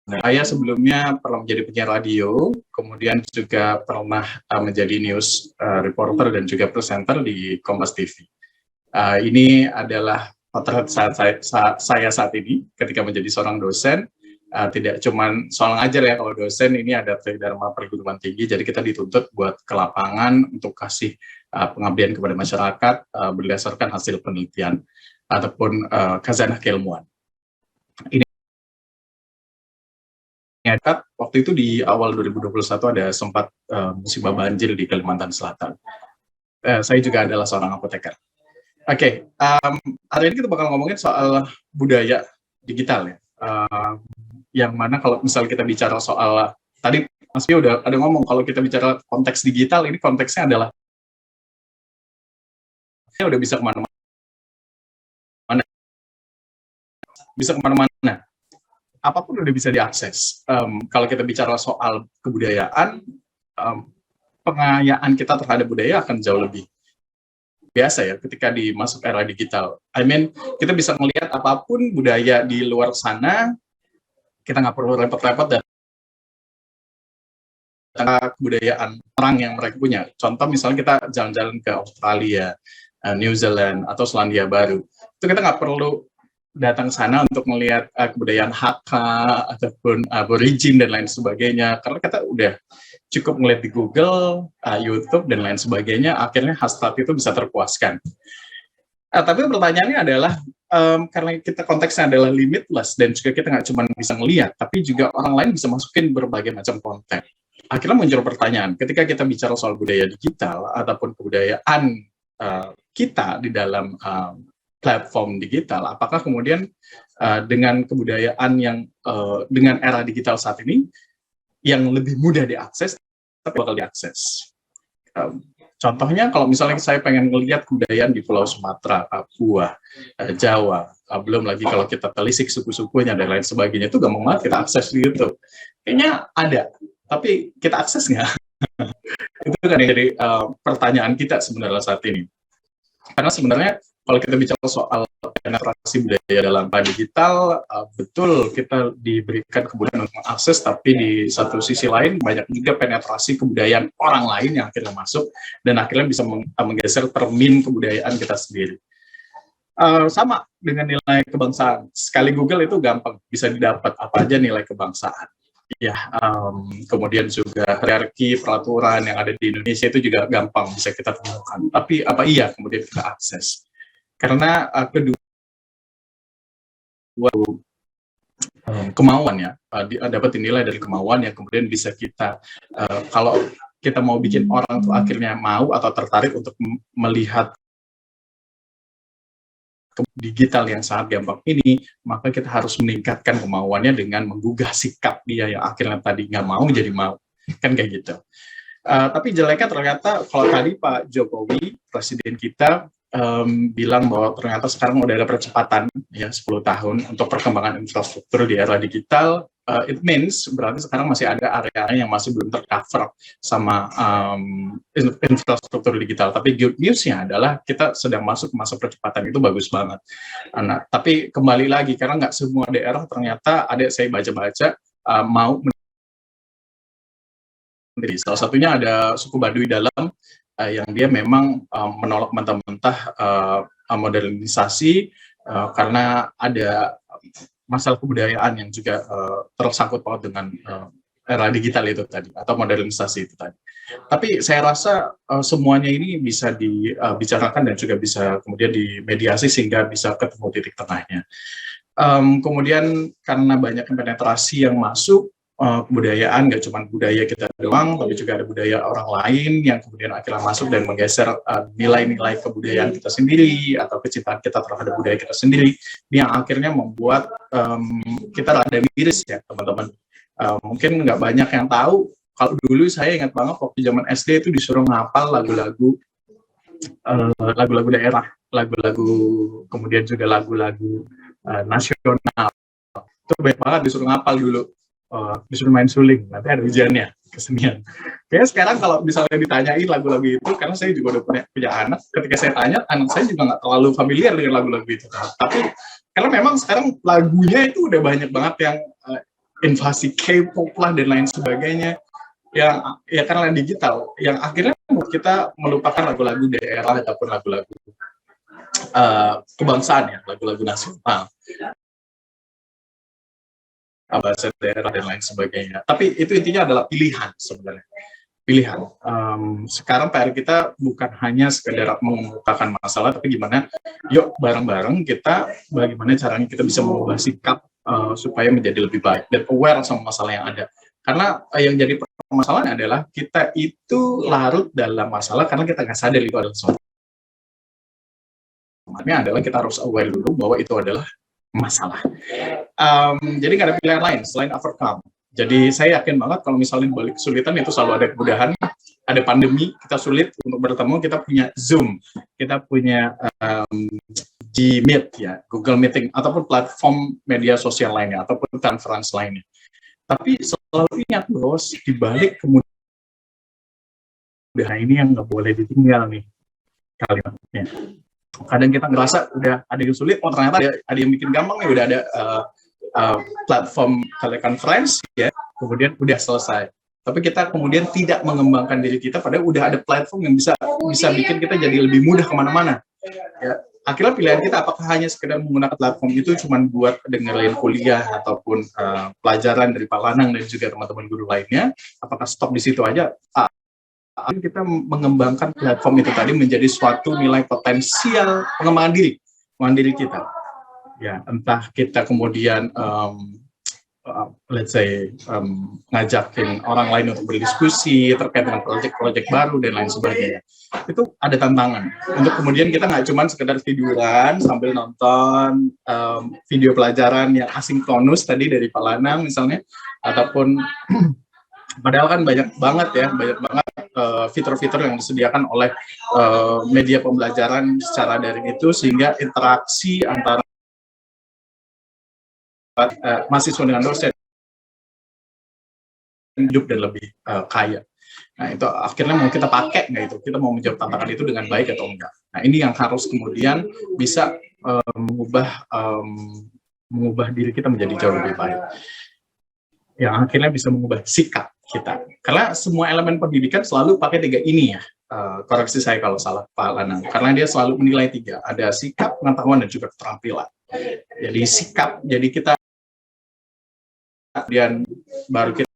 saya sebelumnya pernah menjadi penyiar radio, kemudian juga pernah menjadi news reporter dan juga presenter di Kompas TV. Ini adalah potret saya saat ini ketika menjadi seorang dosen. Tidak cuma soal ngajar ya, kalau dosen ini ada Tridharma Perguruan Tinggi, jadi kita dituntut buat ke lapangan untuk kasih pengabdian kepada masyarakat berdasarkan hasil penelitian ataupun khazanah keilmuan. Waktu itu di awal 2021 ada sempat musibah banjir di Kalimantan Selatan. Saya juga adalah seorang apoteker. Oke, hari ini kita bakal ngomongin soal budaya digital ya. Yang mana kalau misal kita bicara soal, tadi Mas Pio udah ada ngomong, kalau kita bicara konteks digital, ini konteksnya adalah udah bisa kemana-mana. Bisa kemana-mana. Apapun udah bisa diakses. Kalau kita bicara soal kebudayaan, pengayaan kita terhadap budaya akan jauh lebih biasa ya ketika dimasuk era digital. I mean, kita bisa melihat apapun budaya di luar sana, kita nggak perlu repot-repot dan kebudayaan orang yang mereka punya. Contoh misalnya kita jalan-jalan ke Australia, New Zealand, atau Selandia Baru. Itu kita nggak perlu datang sana untuk melihat kebudayaan Hakka ataupun aborigin dan lain sebagainya, karena kita udah cukup melihat di Google, YouTube dan lain sebagainya, akhirnya hasrat itu bisa terpuaskan. Tapi pertanyaannya adalah karena kita konteksnya adalah limitless dan juga kita nggak cuma bisa ngelihat, tapi juga orang lain bisa masukin berbagai macam konten. Akhirnya muncul pertanyaan, ketika kita bicara soal budaya digital ataupun kebudayaan kita di dalam platform digital, apakah kemudian dengan kebudayaan yang dengan era digital saat ini yang lebih mudah diakses, tapi bakal diakses. Contohnya kalau misalnya saya pengen ngelihat kebudayaan di Pulau Sumatera, Papua, Jawa, belum lagi kalau kita telisik suku-sukunya dan lain sebagainya, itu gampang banget kita akses di YouTube. Kayaknya ada, tapi kita akses nggak? Itu kan yang jadi pertanyaan kita sebenarnya saat ini. Karena sebenarnya kalau kita bicara soal penetrasi budaya dalam digital, betul kita diberikan kemudahan untuk mengakses, tapi di satu sisi lain banyak juga penetrasi kebudayaan orang lain yang akhirnya masuk dan akhirnya bisa menggeser termin kebudayaan kita sendiri. Sama dengan nilai kebangsaan. Sekali Google itu gampang, bisa didapat apa aja nilai kebangsaan. Ya, kemudian juga hierarki peraturan yang ada di Indonesia itu juga gampang bisa kita temukan. Tapi apa iya kemudian kita akses? Karena kedua kemauan ya, dapat dinilai dari kemauan yang kemudian bisa kita, kalau kita mau bikin orang tuh akhirnya mau atau tertarik untuk melihat digital yang sangat gampang ini, maka kita harus meningkatkan kemauannya dengan menggugah sikap dia yang akhirnya tadi nggak mau jadi mau, kan kayak gitu. Tapi jeleknya ternyata kalau tadi Pak Jokowi, Presiden kita, bilang bahwa ternyata sekarang udah ada percepatan ya 10 tahun untuk perkembangan infrastruktur di era digital. It means berarti sekarang masih ada area yang masih belum tercover sama infrastruktur digital. Tapi good news-nya adalah kita sedang masuk ke masa percepatan, itu bagus banget. Nah, tapi kembali lagi karena nggak semua daerah ternyata ada, saya baca-baca mau menjadi. Salah satunya ada suku Baduy Dalam yang dia memang menolak mentah-mentah modernisasi karena ada masalah kebudayaan yang juga tersangkut paut dengan era digital itu tadi atau modernisasi itu tadi. Tapi saya rasa semuanya ini bisa dibicarakan dan juga bisa kemudian dimediasi sehingga bisa ketemu titik tengahnya. Kemudian karena banyak penetrasi yang masuk, kebudayaan nggak cuma budaya kita doang, tapi juga ada budaya orang lain yang kemudian akhirnya masuk dan menggeser nilai-nilai kebudayaan kita sendiri atau kecintaan kita terhadap budaya kita sendiri, yang akhirnya membuat kita rada miris ya teman-teman. Mungkin nggak banyak yang tahu, kalau dulu saya ingat banget waktu zaman SD itu disuruh ngapal lagu-lagu daerah, lagu-lagu kemudian juga lagu-lagu nasional. Itu banyak banget disuruh ngapal dulu. Disuruh main suling, nanti ada ujiannya, kesenian. Kayaknya sekarang kalau misalnya ditanyain lagu-lagu itu, karena saya juga udah punya anak, ketika saya tanya, anak saya juga nggak terlalu familiar dengan lagu-lagu itu. Tapi karena memang sekarang lagunya itu udah banyak banget yang invasi K-pop lah dan lain sebagainya, yang ya karena digital, yang akhirnya kita melupakan lagu-lagu daerah ataupun lagu-lagu kebangsaan ya, lagu-lagu nasional, bahasa daerah dan lain sebagainya. Tapi itu intinya adalah pilihan sebenarnya. Pilihan. Sekarang PR kita bukan hanya sekedar mengemukakan masalah, tapi gimana, yuk bareng-bareng kita, bagaimana caranya kita bisa mengubah sikap supaya menjadi lebih baik dan aware sama masalah yang ada. Karena yang jadi permasalahan adalah kita itu larut dalam masalah karena kita nggak sadar itu adalah sesuatu. Makanya adalah kita harus aware dulu bahwa itu adalah masalah. Jadi nggak ada pilihan lain selain overcome. Jadi saya yakin banget kalau misalnya balik kesulitan itu selalu ada kemudahan. Ada pandemi, kita sulit untuk bertemu, kita punya Zoom, kita punya Gmeet ya, Google Meeting, ataupun platform media sosial lainnya, ataupun conference lainnya. Tapi selalu ingat bahwa di balik kemudahan ini yang nggak boleh ditinggal nih. kalimatnya. Kadang kita ngerasa udah ada yang sulit, oh ternyata ada yang bikin gampang nih, udah ada platform teleconference ya, kemudian udah selesai. Tapi kita kemudian tidak mengembangkan diri kita, padahal udah ada platform yang bisa bikin kita jadi lebih mudah kemana-mana. Ya, akhirnya pilihan kita apakah hanya sekedar menggunakan platform itu cuma buat dengerin kuliah ataupun pelajaran dari Pak Lanang dan juga teman-teman guru lainnya, apakah stop di situ aja? Kita mengembangkan platform itu tadi menjadi suatu nilai potensial pengembangan diri kita. Ya, entah kita kemudian let's say ngajakin orang lain untuk berdiskusi terkait dengan proyek-proyek baru dan lain sebagainya. Itu ada tantangan untuk kemudian kita nggak cuma sekedar tiduran sambil nonton video pelajaran yang asinkronus tadi dari Pak Lanang misalnya, ataupun padahal kan banyak banget fitur-fitur yang disediakan oleh media pembelajaran secara daring itu, sehingga interaksi antara mahasiswa dengan dosen hidup dan lebih kaya. Nah itu akhirnya mau kita pakai nggak itu, kita mau menjawab tantangan itu dengan baik atau enggak. Nah ini yang harus kemudian bisa mengubah diri kita menjadi jauh lebih baik, yang akhirnya bisa mengubah sikap kita. Karena semua elemen pendidikan selalu pakai 3 ini ya, koreksi saya kalau salah Pak Lanang, karena dia selalu menilai 3, ada sikap, pengetahuan, dan juga keterampilan. Jadi sikap, jadi kita kemudian baru kita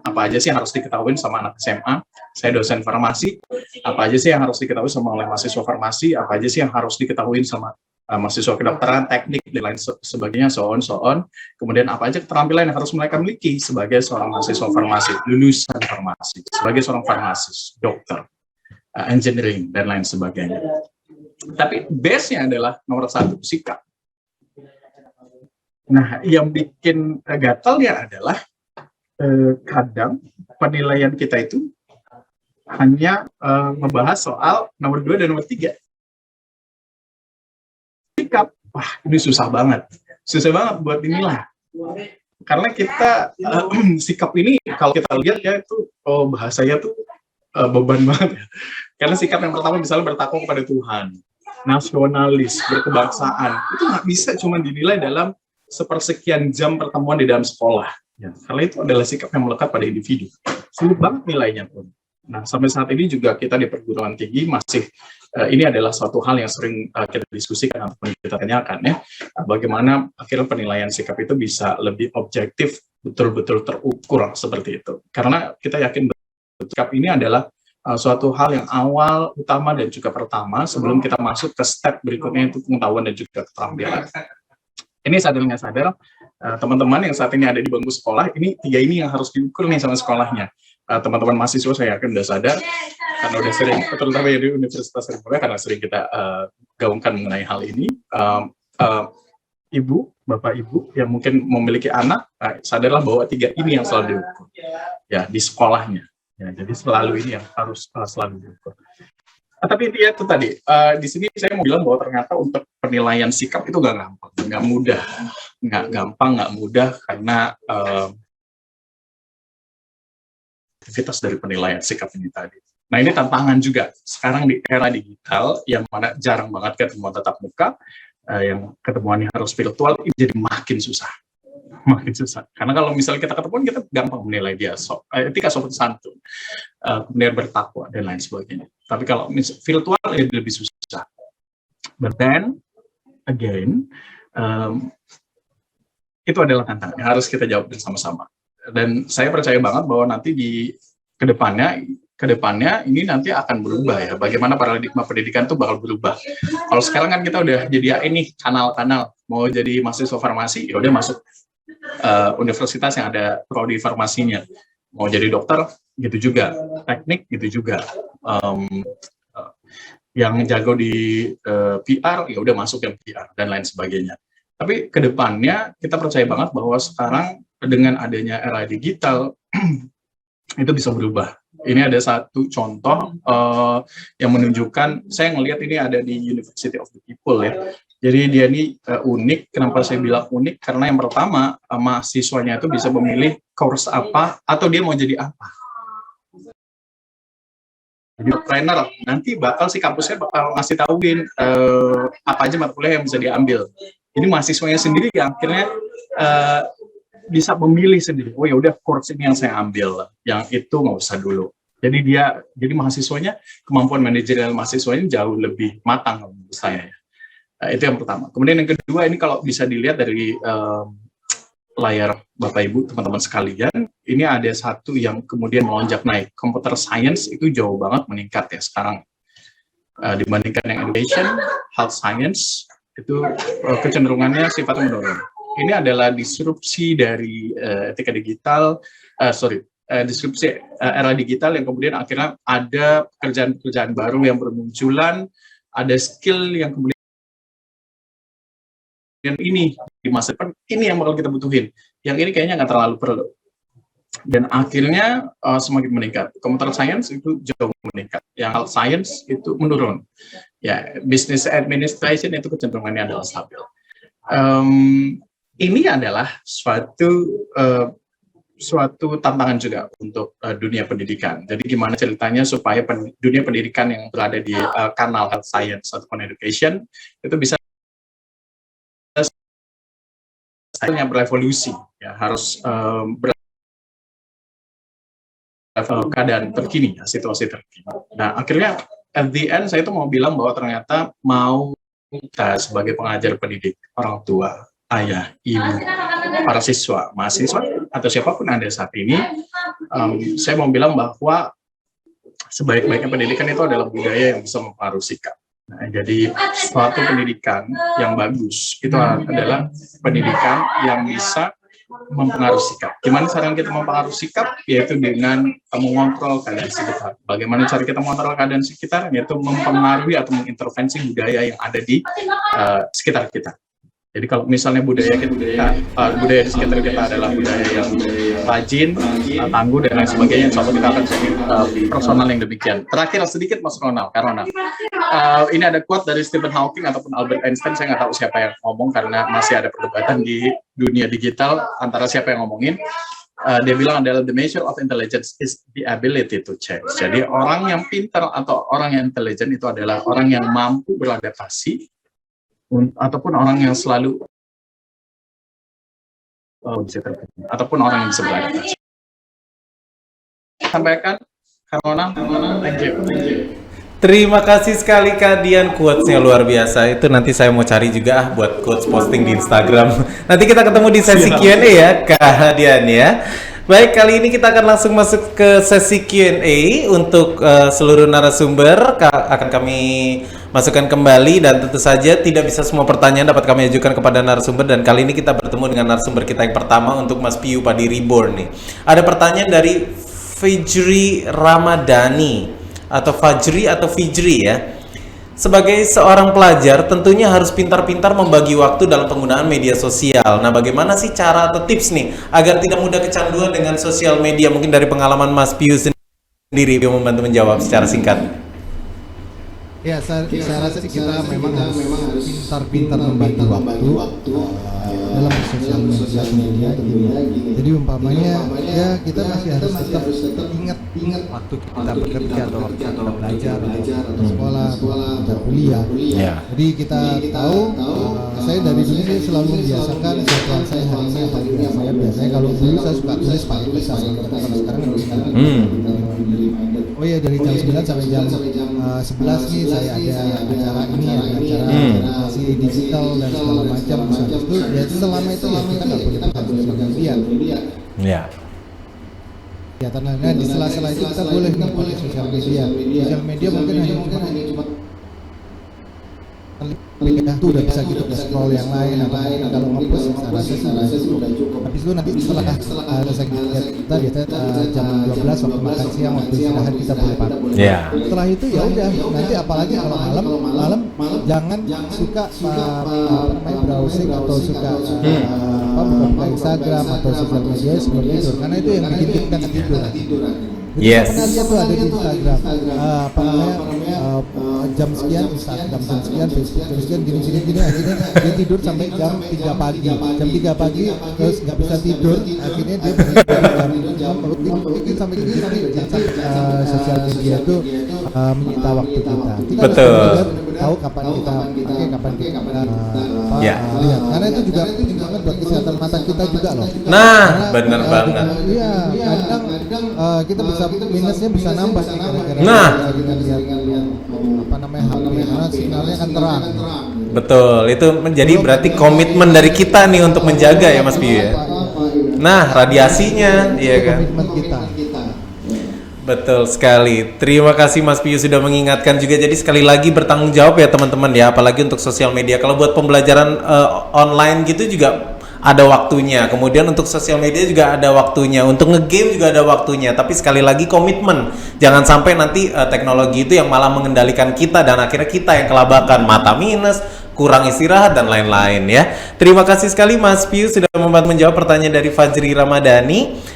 apa aja sih yang harus diketahui sama anak SMA, saya dosen farmasi, apa aja sih yang harus diketahui sama oleh mahasiswa farmasi, apa aja sih yang harus diketahui sama mahasiswa kedokteran, teknik, dan lain sebagainya, so on. Kemudian apa aja keterampilan yang harus mereka miliki sebagai seorang mahasiswa farmasi, lulusan farmasi, sebagai seorang farmasis, dokter, engineering, dan lain sebagainya. Tapi base-nya adalah nomor 1, sikap. Nah, yang bikin gatalnya adalah kadang penilaian kita itu hanya membahas soal nomor 2 dan nomor 3. Sikap, wah ini susah banget buat dinilai. Karena kita sikap ini kalau kita lihat ya itu bahasanya tuh beban banget. Karena sikap yang pertama misalnya bertakwa kepada Tuhan, nasionalis, berkebangsaan, itu nggak bisa cuma dinilai dalam sepersekian jam pertemuan di dalam sekolah. Ya, karena itu adalah sikap yang melekat pada individu. Sulit banget nilainya pun. Nah, sampai saat ini juga kita di perguruan tinggi masih ini adalah suatu hal yang sering kita diskusikan atau kita tanyakan ya. Bagaimana akhirnya penilaian sikap itu bisa lebih objektif, betul-betul terukur seperti itu. Karena kita yakin sikap ini adalah suatu hal yang awal, utama, dan juga pertama sebelum kita masuk ke step berikutnya, itu pengetahuan dan juga keterampilan. Ini sadar nggak sadar, teman-teman yang saat ini ada di bangku sekolah, ini 3 ini yang harus diukur nih sama sekolahnya. Teman-teman mahasiswa saya yakin udah sadar, karena udah sering, terutama di Universitas Sriwijaya, karena sering kita gaungkan mengenai hal ini. Ibu, Bapak Ibu yang mungkin memiliki anak, sadarlah bahwa 3 ini yang selalu diukur ya di sekolahnya. Ya, jadi selalu ini yang harus selalu diukur. Tapi intinya itu tadi, di sini saya mau bilang bahwa ternyata untuk penilaian sikap itu nggak gampang, nggak mudah, nggak mudah karena aktivitas dari penilaian sikap ini tadi. Nah ini tantangan juga sekarang di era digital yang mana jarang banget ketemuan tatap muka, yang ketemuannya harus virtual, ini jadi makin susah. Karena kalau misalnya kita ketemuan, kita gampang menilai dia etika sopan santun, kemudian bertakwa dan lain sebagainya. Tapi kalau virtual ya lebih susah. But then again, itu adalah tantangan yang harus kita jawab bersama-sama. Dan saya percaya banget bahwa nanti di kedepannya ini nanti akan berubah ya. Bagaimana paradigma pendidikan itu bakal berubah. Kalau sekarang kan kita udah jadi ini kanal-kanal, mau jadi mahasiswa farmasi, ya udah masuk universitas yang ada prodi farmasinya. Mau jadi dokter, gitu juga. Teknik, gitu juga. Yang jago di PR, ya udah masuk yang PR dan lain sebagainya. Tapi kedepannya kita percaya banget bahwa sekarang dengan adanya era digital itu bisa berubah. Ini ada satu contoh yang menunjukkan, saya ngelihat ini ada di University of the People ya. Jadi dia ini unik. Kenapa saya bilang unik? Karena yang pertama mahasiswanya itu bisa memilih course apa atau dia mau jadi apa. Jadi trainer nanti bakal si kampusnya bakal ngasih tahuin apa aja mata kuliah yang bisa diambil. Ini mahasiswanya sendiri yang akhirnya bisa memilih sendiri. Oh ya udah, course ini yang saya ambil, yang itu nggak usah dulu. Jadi mahasiswanya, kemampuan manajerial mahasiswanya jauh lebih matang menurut saya. Itu yang pertama. Kemudian yang kedua, ini kalau bisa dilihat dari layar Bapak Ibu, teman-teman sekalian, ini ada satu yang kemudian melonjak naik. Computer science itu jauh banget meningkat ya sekarang. Dibandingkan yang education, health science, itu kecenderungannya sifatnya menurun. Ini adalah disrupsi dari etika digital, disrupsi era digital yang kemudian akhirnya ada pekerjaan-pekerjaan baru yang bermunculan, ada skill yang kemudian ini di masa depan, ini yang bakal kita butuhin. Yang ini kayaknya nggak terlalu perlu. Dan akhirnya semakin meningkat. Computer science itu jauh meningkat. Yang health science itu menurun. Ya, business administration itu kecenderungannya adalah stabil. Ini adalah suatu tantangan juga untuk dunia pendidikan. Jadi gimana ceritanya supaya dunia pendidikan yang berada di kanal health science ataupun education itu bisa yang berevolusi, ya harus keadaan terkini, ya, situasi terkini. Nah, akhirnya at the end saya itu mau bilang bahwa ternyata mau kita sebagai pengajar pendidik, orang tua, ayah, ibu, para siswa, mahasiswa, atau siapapun Anda saat ini, saya mau bilang bahwa sebaik-baiknya pendidikan itu adalah budaya yang bisa mempengaruhi sikap. Nah, jadi suatu pendidikan yang bagus itu adalah pendidikan yang bisa mempengaruhi sikap. Gimana cara kita mempengaruhi sikap? Yaitu dengan mengontrol keadaan sekitar. Bagaimana cara kita mengontrol keadaan sekitar? Yaitu mempengaruhi atau mengintervensi budaya yang ada di sekitar kita. Jadi kalau misalnya budaya di sekitar kita adalah budaya yang rajin, tangguh, dan lain sebagainya, insya Allah kita akan jadi personal yang demikian. Terakhir sedikit Mas Ronald, karena ini ada quote dari Stephen Hawking ataupun Albert Einstein, saya nggak tahu siapa yang ngomong karena masih ada perdebatan di dunia digital antara siapa yang ngomongin. Dia bilang adalah the measure of intelligence is the ability to change. Jadi orang yang pintar atau orang yang intelijen itu adalah orang yang mampu beradaptasi, ataupun orang yang selalu ataupun orang yang bisa beradaptasi. Sampaikan, Karona, thank you. Terima kasih sekali Kak Dian, quotes-nya luar biasa. Itu nanti saya mau cari juga buat quotes posting di Instagram. Nanti kita ketemu di sesi Q&A ya Kak Dian ya. Baik, kali ini kita akan langsung masuk ke sesi Q&A untuk seluruh narasumber. Akan kami masukkan kembali dan tentu saja tidak bisa semua pertanyaan dapat kami ajukan kepada narasumber, dan kali ini kita bertemu dengan narasumber kita yang pertama untuk Mas Piyu Padi Reborn nih. Ada pertanyaan dari Fajri Ramadhani atau Fijri ya. Sebagai seorang pelajar tentunya harus pintar-pintar membagi waktu dalam penggunaan media sosial. Nah, bagaimana sih cara atau tips nih agar tidak mudah kecanduan dengan sosial media? Mungkin dari pengalaman Mas Piyu sendiri yang membantu menjawab secara singkat. Ya, saya rasa kita memang harus pintar-pintar membagi waktu dalam sosial media tentunya. Jadi umpamanya ya kita masih harus tetap ingat waktu kita bekerja atau waktu kita belajar atau sekolah atau kuliah. Jadi kita tahu, saya dari dulu saya selalu membiasakan jadwal saya hari ini apa enggak. Saya biasanya kalau dulu saya suka tulis pakai tulisan, tapi sekarang oh ya, dari jam 9 sampai jam 11 nih saya ada acara ini, ada acara masih digital dan segala macam. Itu ya selama itu ya kita nggak boleh pakai sosial media. Ya. Ya, karena di sela-sela itu kita boleh pakai sosial media. Sosial media mungkin hanya cuma itu udah bisa gitu, udah scroll yang lain atau kalau ngepost saya rasa sudah cukup. Habis itu nanti setelah selesai kita biasanya jam 12 waktu makan siang, waktu istirahat kita boleh pakai. Setelah itu ya udah, nanti apalagi kalau malam jangan suka browsing atau suka buka Instagram atau sosial media sebelum tidur, karena itu yang bikin kita tidur. Yes. Pernah lihat tuh ada di Instagram jam sekian Instagram, jam sekian Facebook, jam sekian gini akhirnya dia tidur sampai jam 3 pagi. Jam 3 pagi terus nggak bisa tidur, akhirnya dia jam mungkin sampai sosial media itu menyita waktu kita. Kita Betul. harus tahu kapan kita pakai, kapan kita lihat. Karena itu juga penting banget buat kesehatan mata kita juga loh. Nah, bener banget. Iya, kadang kita bisa minusnya bisa nambah sih gara-gara Nah. kita lihat apa namanya HP karena sinyalnya kan terang. Betul, itu menjadi berarti komitmen dari kita nih untuk menjaga ya Mas Piyu ya. Nah, radiasinya, iya kan? Komitmen kita. Betul sekali. Terima kasih Mas Piyu sudah mengingatkan juga. Jadi sekali lagi bertanggung jawab ya teman-teman ya, apalagi untuk sosial media. Kalau buat pembelajaran online gitu juga ada waktunya. Kemudian untuk sosial media juga ada waktunya. Untuk ngegame juga ada waktunya. Tapi sekali lagi komitmen. Jangan sampai nanti teknologi itu yang malah mengendalikan kita dan akhirnya kita yang kelabakan, mata minus, kurang istirahat dan lain-lain ya. Terima kasih sekali Mas Piyu sudah membantu menjawab pertanyaan dari Fajri Ramadhani.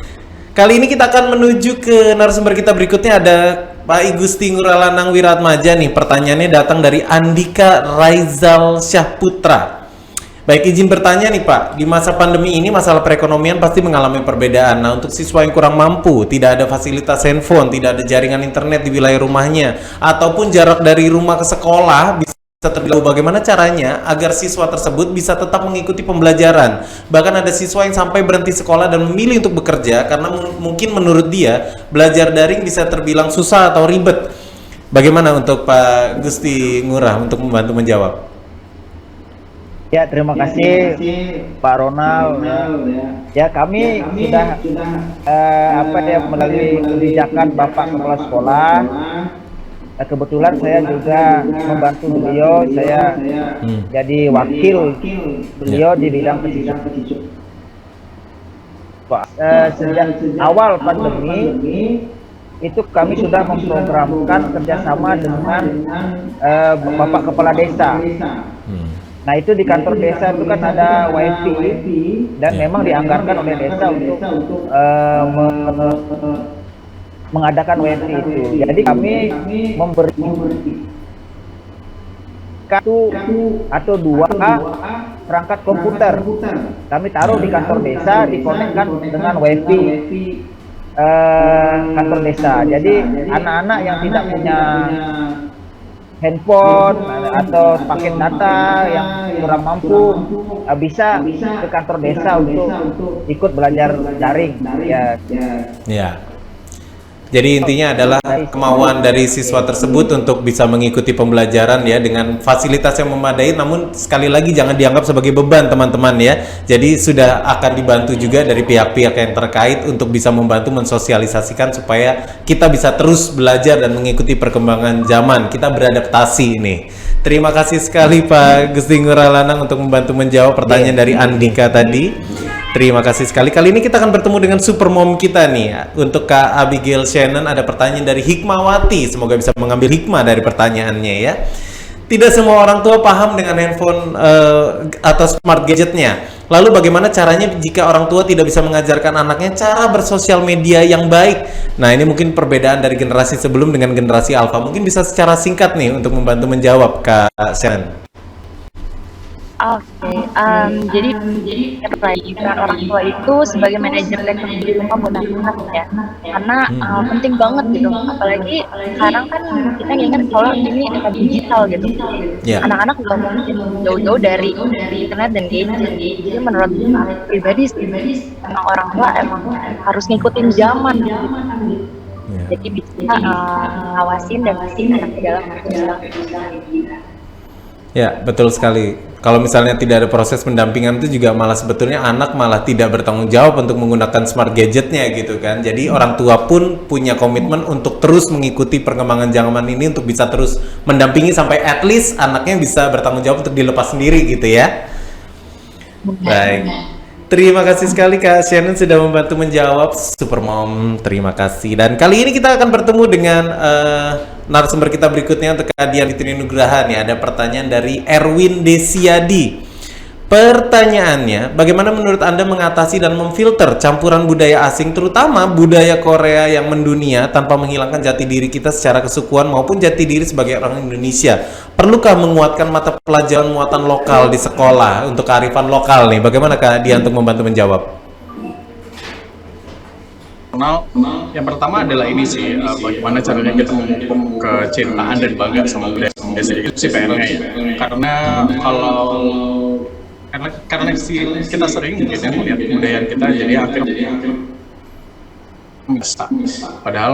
Kali ini kita akan menuju ke narasumber kita berikutnya, ada Pak Igusti Nguralanang Wiratmaja nih. Pertanyaannya datang dari Andika Raizal Syahputra. Baik, izin bertanya nih Pak, di masa pandemi ini masalah perekonomian pasti mengalami perbedaan. Nah, untuk siswa yang kurang mampu, tidak ada fasilitas handphone, tidak ada jaringan internet di wilayah rumahnya, ataupun jarak dari rumah ke sekolah bisa terlalu, bagaimana caranya agar siswa tersebut bisa tetap mengikuti pembelajaran? Bahkan ada siswa yang sampai berhenti sekolah dan memilih untuk bekerja karena mungkin menurut dia belajar daring bisa terbilang susah atau ribet. Bagaimana untuk Pak Gusti Ngurah untuk membantu menjawab? Ya, terima kasih Pak Ronald. Ya, kami sudah melalui kebijakan Bapak Kepala Sekolah. Kebetulan saya juga membantu beliau, saya jadi wakil beliau di bidang pesisir. Sejak awal pandemi itu kami sudah memprogramkan kerjasama dengan Bapak Kepala Desa. Nah, itu di kantor desa itu kan ada WiFi dan memang dianggarkan oleh desa untuk mengadakan WiFi itu. Jadi kami memberi satu atau dua perangkat komputer. Kami taruh di kantor desa, dikonekkan dengan WiFi kantor desa. Jadi anak-anak yang tidak punya handphone atau paket data yang kurang mampu bisa ke kantor desa untuk ikut belajar daring. Ya. Jadi intinya adalah kemauan dari siswa tersebut untuk bisa mengikuti pembelajaran ya dengan fasilitas yang memadai, namun sekali lagi jangan dianggap sebagai beban teman-teman ya. Jadi sudah akan dibantu juga dari pihak-pihak yang terkait untuk bisa membantu mensosialisasikan supaya kita bisa terus belajar dan mengikuti perkembangan zaman. Kita beradaptasi ini. Terima kasih sekali Pak Gusti Nguralanang untuk membantu menjawab pertanyaan dari Andika tadi. Terima kasih sekali. Kali ini kita akan bertemu dengan supermom kita nih. Untuk Kak Abigail Shannon ada pertanyaan dari Hikmawati. Semoga bisa mengambil hikmah dari pertanyaannya ya. Tidak semua orang tua paham dengan handphone atau smart gadgetnya. Lalu bagaimana caranya jika orang tua tidak bisa mengajarkan anaknya cara bersosial media yang baik? Nah, ini mungkin perbedaan dari generasi sebelum dengan generasi alpha. Mungkin bisa secara singkat nih untuk membantu menjawab Kak Shannon. Oke, jadi peran orang tua itu sebagai manajer teknologi di rumah buat anak ya, karena penting banget gitu. Apalagi sekarang kan kita ingat kalau ini era digital gitu. Anak-anak nggak mungkin jauh-jauh dari internet dan gadget. Jadi menurut pribadi emang orang tua emang harus ngikutin zaman gitu. Jadi bisa ngawasin dan ngasih anak dalam sosial media. Ya, betul sekali. Kalau misalnya tidak ada proses pendampingan itu juga malah sebetulnya anak malah tidak bertanggung jawab untuk menggunakan smart gadgetnya gitu kan. Jadi orang tua pun punya komitmen untuk terus mengikuti perkembangan zaman ini untuk bisa terus mendampingi sampai at least anaknya bisa bertanggung jawab untuk dilepas sendiri gitu ya. Baik. Terima kasih sekali Kak Shannon sudah membantu menjawab Supermom. Terima kasih. Dan kali ini kita akan bertemu dengan narasumber kita berikutnya untuk Kak Dian Fitri Nugraha nih. Ada pertanyaan dari Erwin Desiadi. Pertanyaannya, bagaimana menurut Anda mengatasi dan memfilter campuran budaya asing, terutama budaya Korea yang mendunia, tanpa menghilangkan jati diri kita secara kesukuan maupun jati diri sebagai orang Indonesia? Perlukah menguatkan mata pelajaran muatan lokal di sekolah untuk kearifan lokal nih? Bagaimana Kak Dia untuk membantu menjawab? Yang pertama adalah ini sih, bagaimana caranya kita memupuk kecintaan dan bangga sama budaya itu sih PR-nya ya. Karena kita sering mungkin ya melihat budaya kita jadi akhirnya bisa. Padahal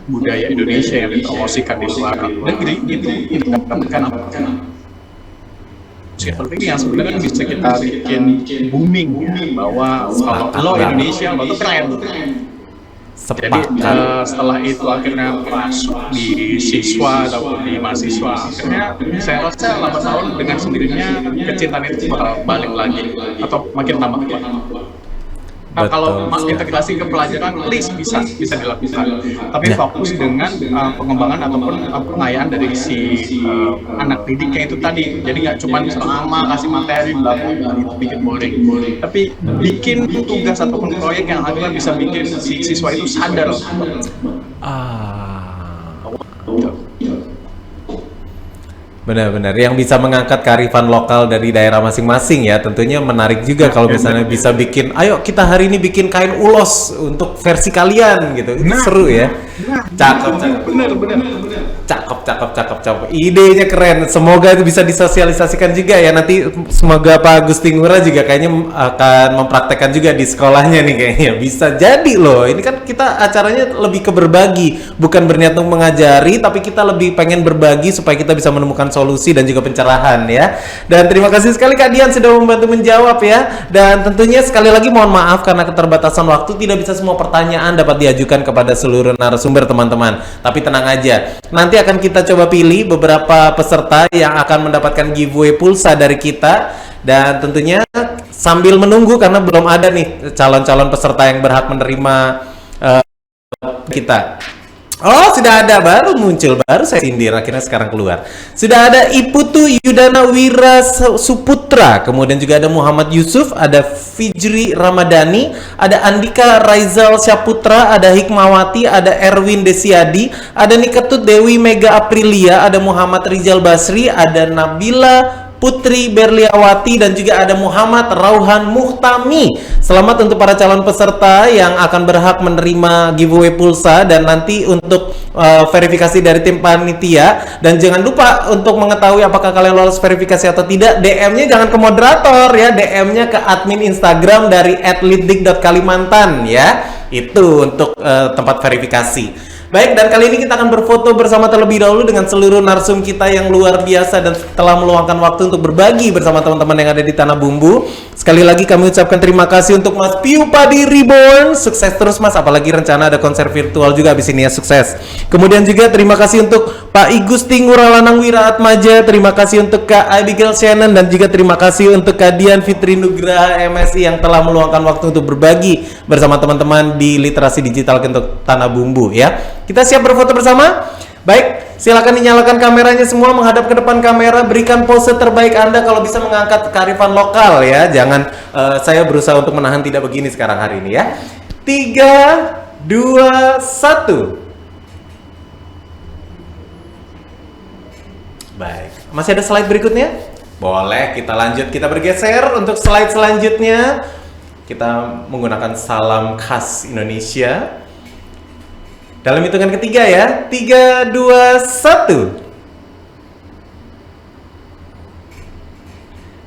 budaya Indonesia yang dipromosikan di luar negeri itu mendapatkan apa? Seperti yang sebenarnya bisa kita bikin booming ya, bahwa kalau lo Indonesia lo tuh keren. Jadi setelah itu akhirnya masuk di siswa ataupun di mahasiswa, akhirnya saya rasa lambat tahun dengan sendirinya kecintaan itu bakal balik lagi atau makin tambah kuat. Kalau integrasi ke pelajaran, please bisa dilakukan. Tapi fokus dengan pengembangan ataupun pengayaan dari si anak didiknya itu tadi. Jadi nggak cuma selama kasih materi itu bikin boring. Tapi bikin tugas ataupun proyek yang akhirnya bisa bikin si siswa itu sadar. Benar-benar yang bisa mengangkat kearifan lokal dari daerah masing-masing ya, tentunya menarik juga kalau misalnya bisa bikin, ayo kita hari ini bikin kain ulos untuk versi kalian gitu, itu seru ya. Cakep. Cakep. Idenya keren. Semoga itu bisa disosialisasikan juga ya nanti. Semoga Pak Gusti Ngurah juga kayaknya akan mempraktekkan juga di sekolahnya nih kayaknya. Bisa jadi loh. Ini kan kita acaranya lebih ke berbagi, bukan berniat untuk mengajari, tapi kita lebih pengen berbagi supaya kita bisa menemukan solusi dan juga pencerahan ya. Dan terima kasih sekali Kak Dian sudah membantu menjawab ya. Dan tentunya sekali lagi mohon maaf karena keterbatasan waktu, tidak bisa semua pertanyaan dapat diajukan kepada seluruh narasumber teman-teman. Tapi tenang aja, nanti akan kita coba pilih beberapa peserta yang akan mendapatkan giveaway pulsa dari kita. Dan tentunya sambil menunggu karena belum ada nih calon-calon peserta yang berhak menerima kita. Oh, sudah ada, baru muncul, baru saya sindir, akhirnya sekarang keluar. Sudah ada Iputu Yudana Wira Suputra, kemudian juga ada Muhammad Yusuf, ada Fijri Ramadhani, ada Andika Raizal Syaputra, ada Hikmawati, ada Erwin Desiadi, ada Niketut Dewi Mega Aprilia, ada Muhammad Rizal Basri, ada Nabila Putri Berliawati, dan juga ada Muhammad Rauhan Muhtami. Selamat untuk para calon peserta yang akan berhak menerima giveaway pulsa dan nanti untuk verifikasi dari tim panitia. Dan jangan lupa untuk mengetahui apakah kalian lolos verifikasi atau tidak, DM-nya jangan ke moderator ya, DM-nya ke admin Instagram dari @litdik.kalimantan ya. Itu untuk tempat verifikasi. Baik, dan kali ini kita akan berfoto bersama terlebih dahulu dengan seluruh narsum kita yang luar biasa dan telah meluangkan waktu untuk berbagi bersama teman-teman yang ada di Tanah Bumbu. Sekali lagi kami ucapkan terima kasih untuk Mas Piu Padi Reborn. Sukses terus Mas, apalagi rencana ada konser virtual juga abis ini ya, sukses. Kemudian juga terima kasih untuk Pak Igusti Ngurah Lanang Wira Atmaja. Terima kasih untuk Kak Abigail Shannon, dan juga terima kasih untuk Kak Dian Fitri Nugraha MSI yang telah meluangkan waktu untuk berbagi bersama teman-teman di Literasi Digital untuk Tanah Bumbu ya. Kita siap berfoto bersama? Baik, silakan dinyalakan kameranya semua, menghadap ke depan kamera, berikan pose terbaik Anda kalau bisa mengangkat kearifan lokal ya. Jangan saya berusaha untuk menahan tidak begini sekarang hari ini ya. 3, 2, 1. Baik, masih ada slide berikutnya? Boleh, kita lanjut, kita bergeser untuk slide selanjutnya. Kita menggunakan salam khas Indonesia. Dalam hitungan ketiga ya, 3, 2, 1.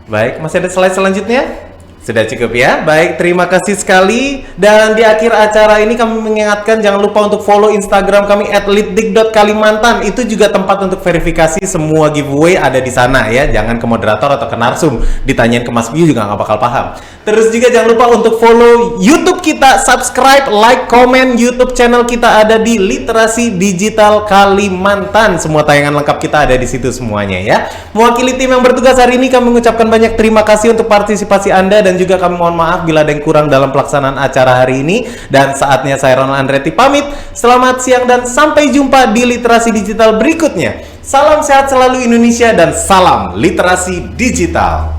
Baik, masih ada slide selanjutnya? Sudah cukup ya? Baik, terima kasih sekali. Dan di akhir acara ini kami mengingatkan jangan lupa untuk follow Instagram kami @litdik.kalimantan. Itu juga tempat untuk verifikasi semua giveaway ada di sana ya. Jangan ke moderator atau ke narsum, ditanyain ke Mas Biu juga nggak bakal paham. Terus juga jangan lupa untuk follow YouTube kita, subscribe, like, komen. YouTube channel kita ada di Literasi Digital Kalimantan. Semua tayangan lengkap kita ada di situ semuanya ya. Mewakili tim yang bertugas hari ini, kami mengucapkan banyak terima kasih untuk partisipasi Anda, dan juga kami mohon maaf bila ada yang kurang dalam pelaksanaan acara hari ini. Dan saatnya saya Ronald Andretti pamit. Selamat siang dan sampai jumpa di Literasi Digital berikutnya. Salam sehat selalu Indonesia dan salam literasi digital.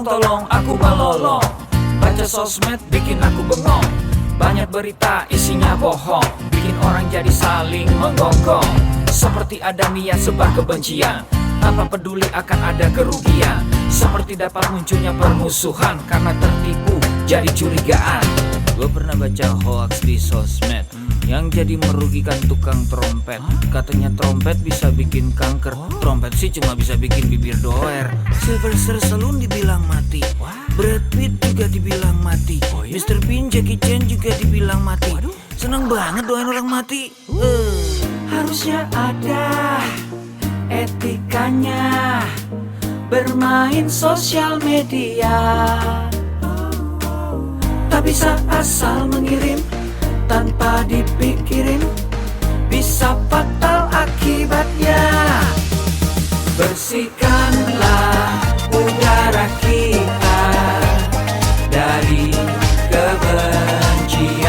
Tolong aku melolong, baca sosmed bikin aku bengong. Banyak berita isinya bohong, bikin orang jadi saling menggonggong. Seperti ada niat sebar kebencian, tanpa peduli akan ada kerugian. Seperti dapat munculnya permusuhan, karena tertipu jadi curigaan. Gue pernah baca hoax di sosmed, yang jadi merugikan tukang trompet. Katanya trompet bisa bikin kanker, trompet sih cuma bisa bikin bibir doer. Sylvester Stallone dibilang mati, Brad Pitt juga dibilang mati, Mr. Bean, Jackie Chan juga dibilang mati. Seneng banget doain orang mati. Harusnya ada etikanya bermain sosial media. Tak bisa asal mengirim tanpa dipikirin, bisa fatal akibatnya. Bersihkanlah udara kita dari kebencian,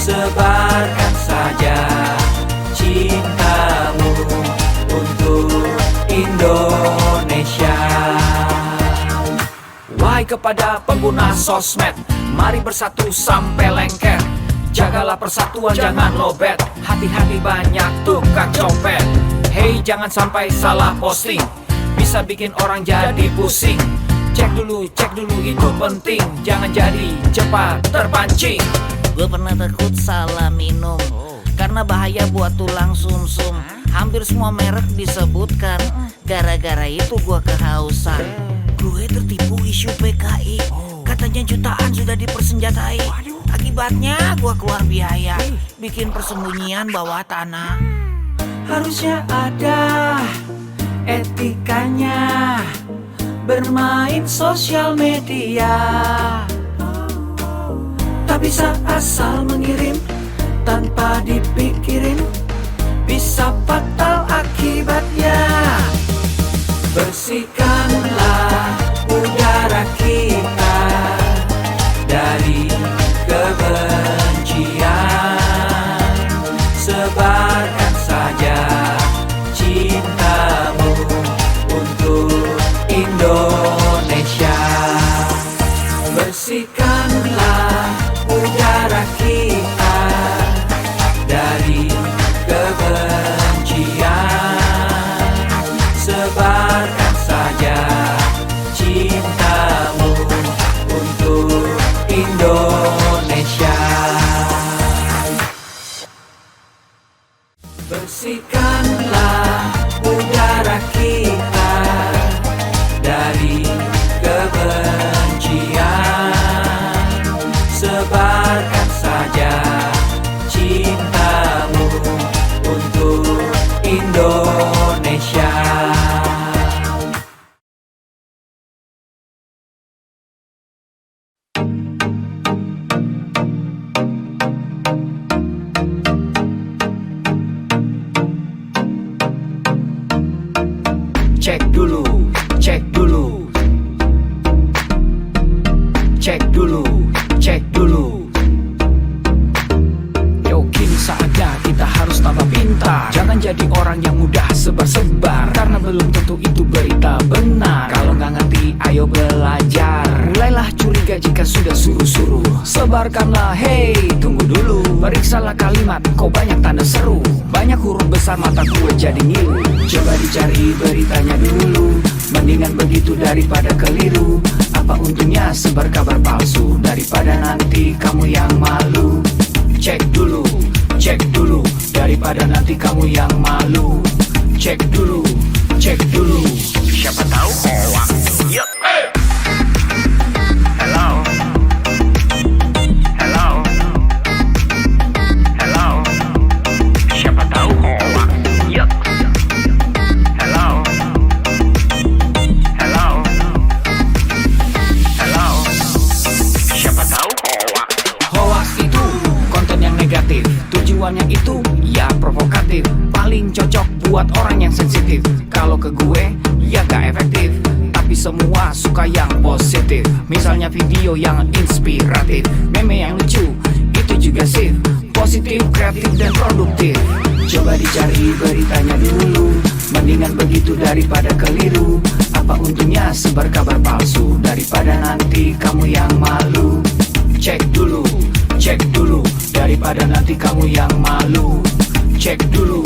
sebarkan saja cintamu untuk Indonesia. Wahai kepada pengguna sosmed, mari bersatu sampai lengket. Jagalah persatuan, jangan lobet. Hati-hati banyak tukang copet. Hey, jangan sampai salah posting, bisa bikin orang jadi pusing. Cek dulu itu penting, jangan jadi cepat terpancing. Gue pernah takut salah minum, karena bahaya buat tulang sumsum. Hampir semua merek disebutkan, gara-gara itu gue kehausan. Gue tertipu isu PKI, katanya jutaan sudah dipersenjatai. Akibatnya gue keluar biaya, bikin persembunyian bawah tanah. Harusnya ada etikanya bermain sosial media. Tak bisa asal mengirim tanpa dipikirin, bisa fatal akibatnya. Bersihkanlah udara kita dari kebencian, sebarkan saja cintamu untuk Indonesia. Bersihkanlah udara kita dari kebencian, sebarkan saja cintamu untuk Indonesia. Bersihkanlah udara kita dari kebencian, sebarkan saja cintamu untuk Indonesia. Cek dulu, cek dulu, cek dulu, cek dulu. Yo, kini saatnya kita harus tambah pintar. Jangan jadi orang yang mudah sebar-sebar, karena belum tentu itu berita benar. Kalau nggak ngerti, ayo belajar. Mulailah curiga jika sudah suruh-suruh. Sebarkanlah, hey, tunggu dulu. Periksalah kalimat, kok banyak tanda seru. Banyak huruf besar, mata gue jadi ngilu. Coba dicari beritanya dulu, mendingan begitu daripada keliru. Apa untungnya sebar kabar palsu, daripada nanti kamu yang malu. Cek dulu, daripada nanti kamu yang malu. Cek dulu, siapa tahu hoax. Yuk. Hello. Siapa tahu hoax. Yuk. Hello. Siapa tahu hoax. Hoax itu konten yang negatif, tujuannya itu ya provokatif. Paling cocok buat buat orang yang sensitif. Kalau ke gue, ya gak efektif. Tapi semua suka yang positif. Misalnya video yang inspiratif, meme yang lucu, itu juga sip. Positif, kreatif, dan produktif. Coba dicari beritanya dulu, mendingan begitu daripada keliru. Apa untungnya sebar kabar palsu, daripada nanti kamu yang malu. Cek dulu, daripada nanti kamu yang malu. Cek dulu,